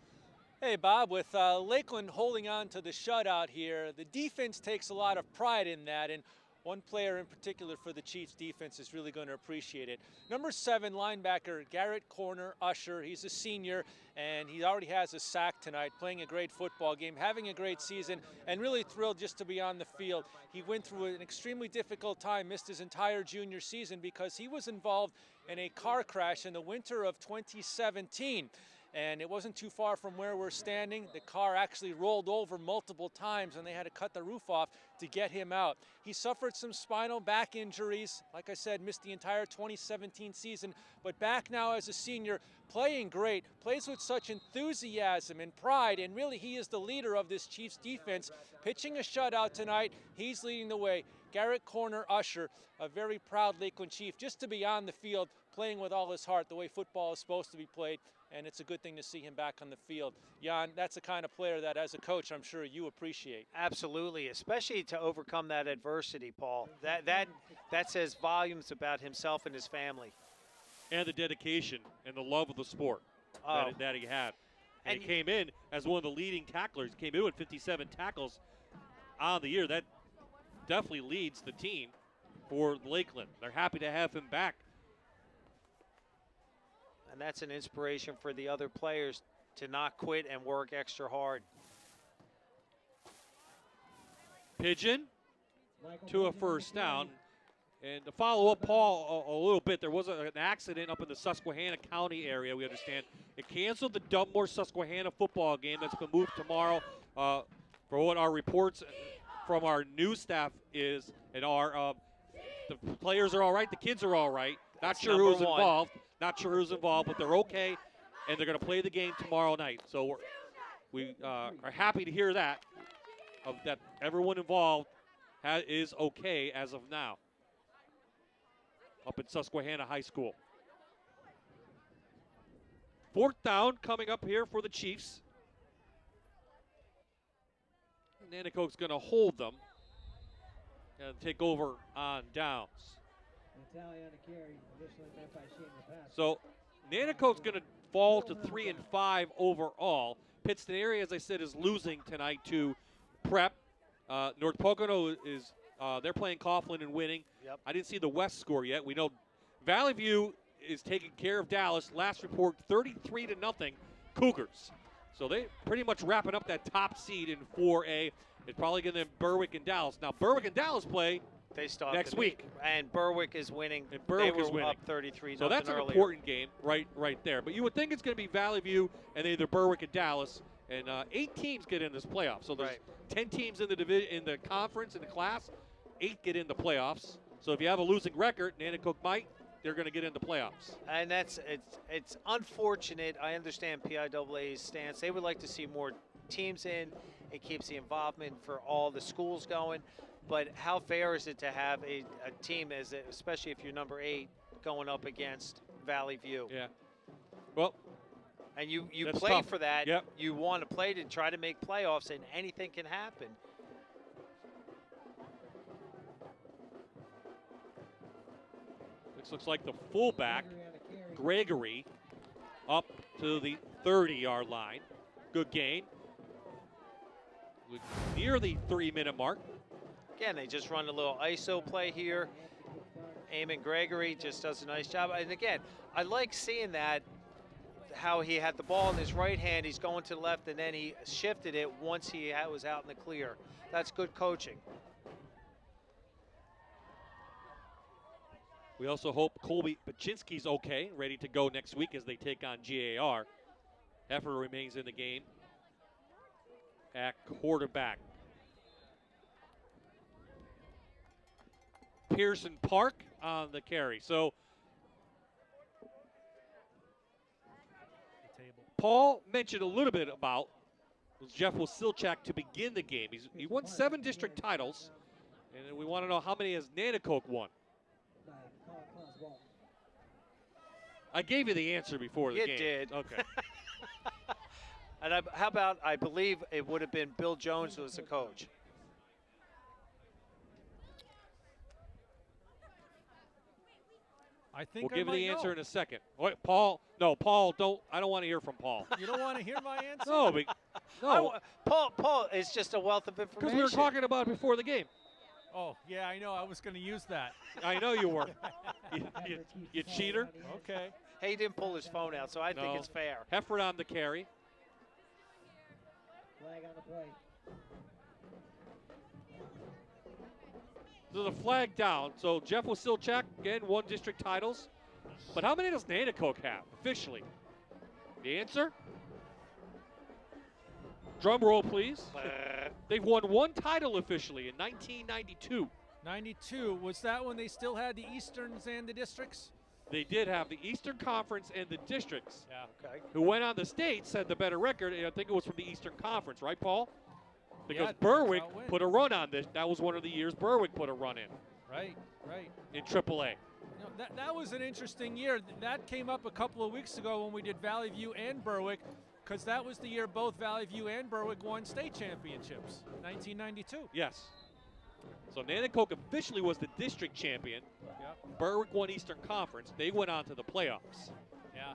Hey, Bob, with Lakeland holding on to the shutout here, the defense takes a lot of pride in that, and one player in particular for the Chiefs defense is really going to appreciate it. Number 7 linebacker, Garrett Corner Usher. He's a senior, and he already has a sack tonight, playing a great football game, having a great season, and really thrilled just to be on the field. He went through an extremely difficult time, missed his entire junior season because he was involved in a car crash in the winter of 2017. and it wasn't too far from where we're standing. The car actually rolled over multiple times, and they had to cut the roof off to get him out. He suffered some spinal back injuries. Like I said, missed the entire 2017 season, but back now as a senior, playing great, plays with such enthusiasm and pride, and really he is the leader of this Chiefs defense. Pitching a shutout tonight, he's leading the way. Garrett Corner Usher, a very proud Lakeland Chief, just to be on the field, playing with all his heart, the way football is supposed to be played, and it's a good thing to see him back on the field. Jan, that's the kind of player that as a coach I'm sure you appreciate. Absolutely, especially to overcome that adversity, Paul. That says volumes about himself and his family. And the dedication and the love of the sport that he had. And he came in as one of the leading tacklers. He came in with 57 tackles on the year. That definitely leads the team for Lakeland. They're happy to have him back. And that's an inspiration for the other players to not quit and work extra hard. Pigeon to a first down. And to follow up Paul a little bit, there was an accident up in the Susquehanna County area, we understand. It canceled the Dunmore-Susquehanna football game that's been moved tomorrow. For what our reports from our news staff is, and the players are all right, the kids are all right. Not sure who's involved. Not sure who's involved, but they're okay, and they're going to play the game tomorrow night. So we are happy to hear that everyone involved is okay as of now up at Susquehanna High School. Fourth down coming up here for the Chiefs. Nanticoke's going to hold them and take over on downs. So Nanticoke's going to fall to 3-5 overall. Pittston area, as I said, is losing tonight to Prep. North Pocono is they're playing Coughlin and winning. Yep. I didn't see the West score yet. We know Valley View is taking care of Dallas. Last report, 33-0 Cougars. So they pretty much wrapping up that top seed in 4A. It's probably going to be Berwick and Dallas. Now Berwick and Dallas play next week. And Berwick is winning. And Berwick is winning. Up 33. So that's an earlier. important game right there. But you would think it's going to be Valley View and either Berwick and Dallas. And 8 teams get in this playoff. So there's 10 teams in the division, in the conference, in the class. 8 get into playoffs. So if you have a losing record, Nanticoke might, they're going to get into playoffs. And it's unfortunate. I understand PIAA's stance. They would like to see more teams in. It keeps the involvement for all the schools going. But how fair is it to have a team, especially if you're number 8, going up against Valley View? Yeah. Well, and you that's play tough. for that. Yep. You want to play to try to make playoffs, and anything can happen. This looks like the fullback, Gregory, up to the 30-yard line. Good gain. Near the 3-minute mark. Again, they just run a little ISO play here. Eamon Gregory just does a nice job. And again, I like seeing that, how he had the ball in his right hand, he's going to the left, and then he shifted it once he was out in the clear. That's good coaching. We also hope Colby Paczynski's okay, ready to go next week as they take on GAR. Heffer remains in the game at quarterback. Pearson Park on the carry. So Paul mentioned a little bit about Jeff Wasilchak to begin the game. He won 7 district titles, and we want to know how many has Nanticoke won. I gave you the answer before the game. You did. Okay. And how about, I believe it would have been Bill Jones who was the coach. I think we'll give you the answer know. in a second. Wait, Paul, no, Paul, I don't want to hear from Paul. You don't want to hear my answer? No, Paul is just a wealth of information. Because we were talking about it before the game. Oh, yeah, I know. I was going to use that. I know you were. you cheater. Okay. Hey, he didn't pull his phone out, so I think it's fair. Hefford on the carry. Flag on the play. There's a flag down. So Jeff Wasilchak, again, won district titles. But how many does Nanticoke have officially? The answer? Drum roll, please. They've won one title officially in 1992. 92, was that when they still had the Easterns and the districts? They did have the Eastern Conference and the districts. Yeah. Okay. Who went on the states had the better record, and I think it was from the Eastern Conference, right, Paul? Because Yeah, Berwick that's how it went. put a run on this. That was one of the years Berwick put a run in Right. in AAA. You know, that was an interesting year. That came up a couple of weeks ago when we did Valley View and Berwick, because that was the year both Valley View and Berwick won state championships, 1992. Yes. So Nanticoke officially was the district champion. Yep. Berwick won Eastern Conference. They went on to the playoffs. Yeah.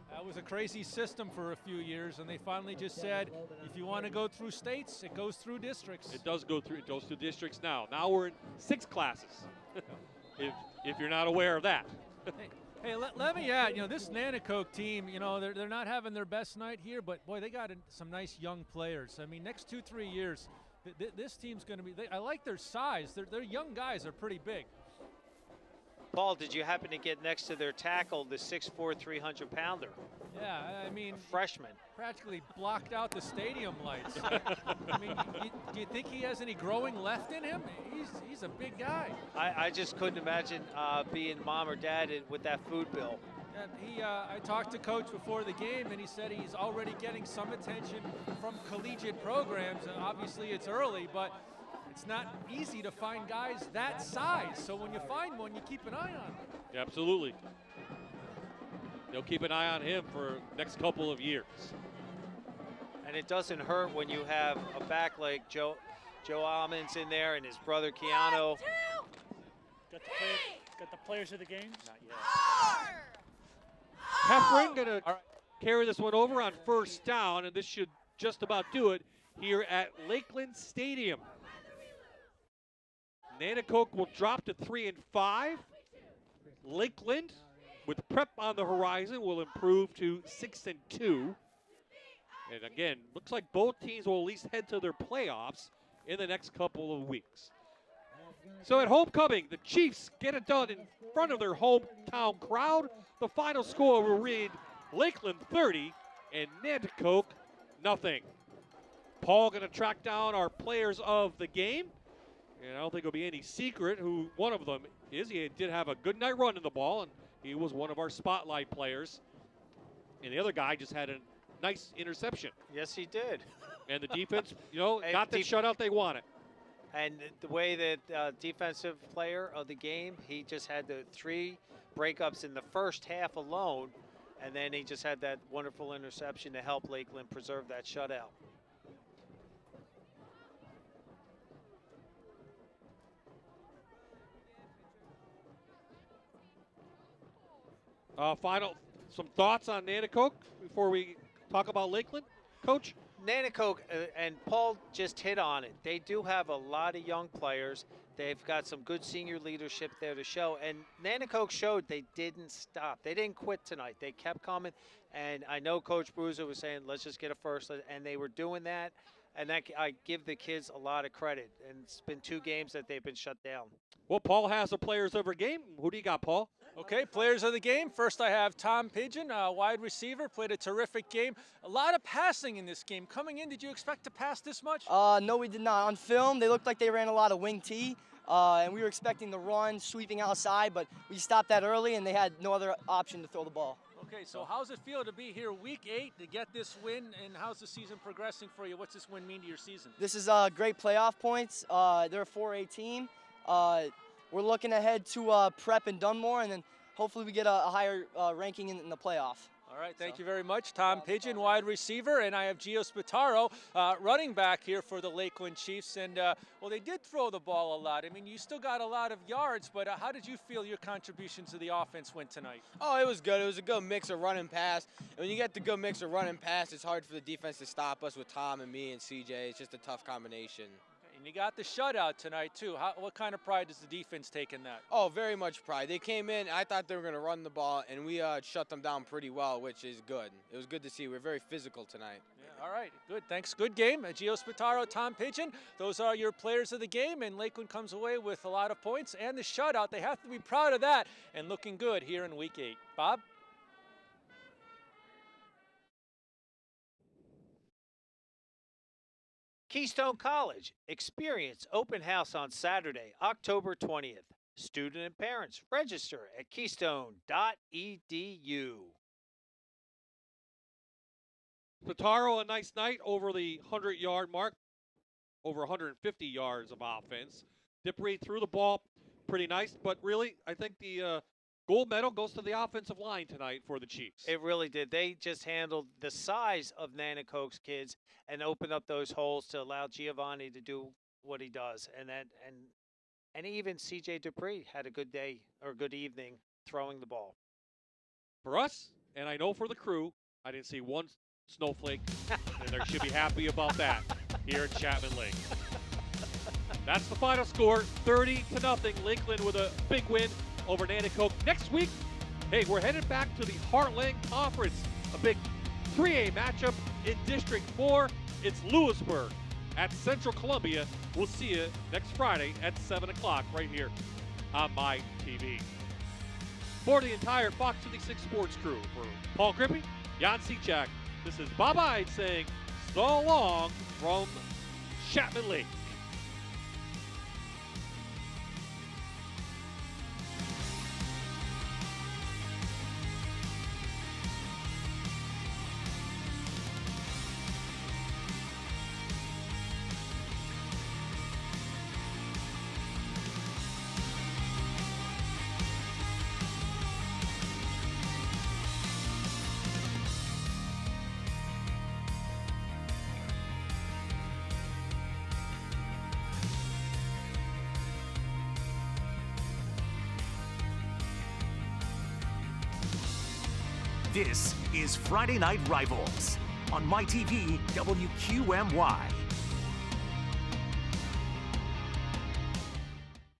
That was a crazy system for a few years, and they finally just said, if you want to go through states, it goes through districts. It does go through. It goes through districts now. Now we're in 6 classes. if you're not aware of that. Hey, let me add, this Nanticoke team, they're not having their best night here, but boy, they got some nice young players. I mean, next 2-3 years, this team's going to be. I like their size. Their young guys are pretty big. Paul, did you happen to get next to their tackle, the 6'4", 300-pounder? Yeah, I mean, freshman. Practically blocked out the stadium lights. I mean, do you think he has any growing left in him? He's a big guy. I just couldn't imagine being mom or dad with that food bill. And I talked to Coach before the game, and he said he's already getting some attention from collegiate programs. And obviously, it's early, but it's not easy to find guys that size. So when you find one, you keep an eye on him. Yeah, absolutely. They'll keep an eye on him for next couple of years. And it doesn't hurt when you have a back like Joe Almonds in there and his brother Keanu. Got the players of the game? Not yet. Heffron going to carry this one over on first down, and this should just about do it here at Lakeland Stadium. Nanticoke will drop to 3-5. Lakeland, with prep on the horizon, will improve to 6-2. And again, looks like both teams will at least head to their playoffs in the next couple of weeks. So at homecoming, the Chiefs get it done in front of their hometown crowd. The final score will read Lakeland 30 and Nanticoke nothing. Paul going to track down our players of the game. And I don't think it'll be any secret who one of them is. He did have a good night running the ball, and he was one of our spotlight players. And the other guy just had a nice interception. Yes, he did. And the defense, got the shutout they wanted. And the way that defensive player of the game, he just had the 3 breakups in the first half alone, and then he just had that wonderful interception to help Lakeland preserve that shutout. Some thoughts on Nanticoke before we talk about Lakeland, Coach? Nanticoke, and Paul just hit on it. They do have a lot of young players. They've got some good senior leadership there to show. And Nanticoke showed they didn't stop. They didn't quit tonight. They kept coming. And I know Coach Bruiser was saying, let's just get a first. And they were doing that. And that, I give the kids a lot of credit. And it's been 2 games that they've been shut down. Well, Paul has the players of our game. Who do you got, Paul? Okay, players of the game. First I have Tom Pigeon, wide receiver, played a terrific game. A lot of passing in this game. Coming in, did you expect to pass this much? No, we did not. On film, they looked like they ran a lot of wing T, and we were expecting the run, sweeping outside, but we stopped that early, and they had no other option to throw the ball. Okay, so how's it feel to be here week 8 to get this win, and how's the season progressing for you? What's this win mean to your season? This is great playoff points. They're a 4A team. We're looking ahead to Prep and Dunmore, and then hopefully we get a higher ranking in the playoff. All right, thank you very much. Tom Pigeon, wide receiver, and I have Gio Spataro, running back here for the Lakeland Chiefs. And, well, they did throw the ball a lot. I mean, you still got a lot of yards, but how did you feel your contribution to the offense went tonight? Oh, it was good. It was a good mix of run and pass. And when you get the good mix of run and pass, it's hard for the defense to stop us with Tom and me and CJ. It's just a tough combination. And you got the shutout tonight, too. What kind of pride does the defense take in that? Oh, very much pride. They came in, I thought they were going to run the ball, and we shut them down pretty well, which is good. It was good to see. We're very physical tonight. Yeah, all right, good. Thanks. Good game. Gio Spataro, Tom Pigeon, those are your players of the game, and Lakeland comes away with a lot of points and the shutout. They have to be proud of that and looking good here in Week 8. Bob? Keystone College, experience open house on Saturday, October 20th. Student and parents register at keystone.edu. Spataro, a nice night over the 100-yard mark, over 150 yards of offense. Dippery threw the ball pretty nice, but really, I think the gold medal goes to the offensive line tonight for the Chiefs. It really did. They just handled the size of Nanticoke's kids and opened up those holes to allow Giovanni to do what he does. And even C.J. Dupree had a good day or good evening throwing the ball. For us, and I know for the crew, I didn't see one snowflake, and they should be happy about that here at Chapman Lake. That's the final score, 30-0. Lakeland with a big win over Nanticoke. Next week, hey, we're headed back to the Heartland Conference, a big 3A matchup in District 4. It's Lewisburg at Central Columbia. We'll see you next Friday at 7 o'clock right here on My TV. For the entire Fox 56 Sports crew, for Paul Grippy, Jan Sechak, this is Bob Ide saying so long from Chapman Lake. This is Friday Night Rivals on My TV WQMY.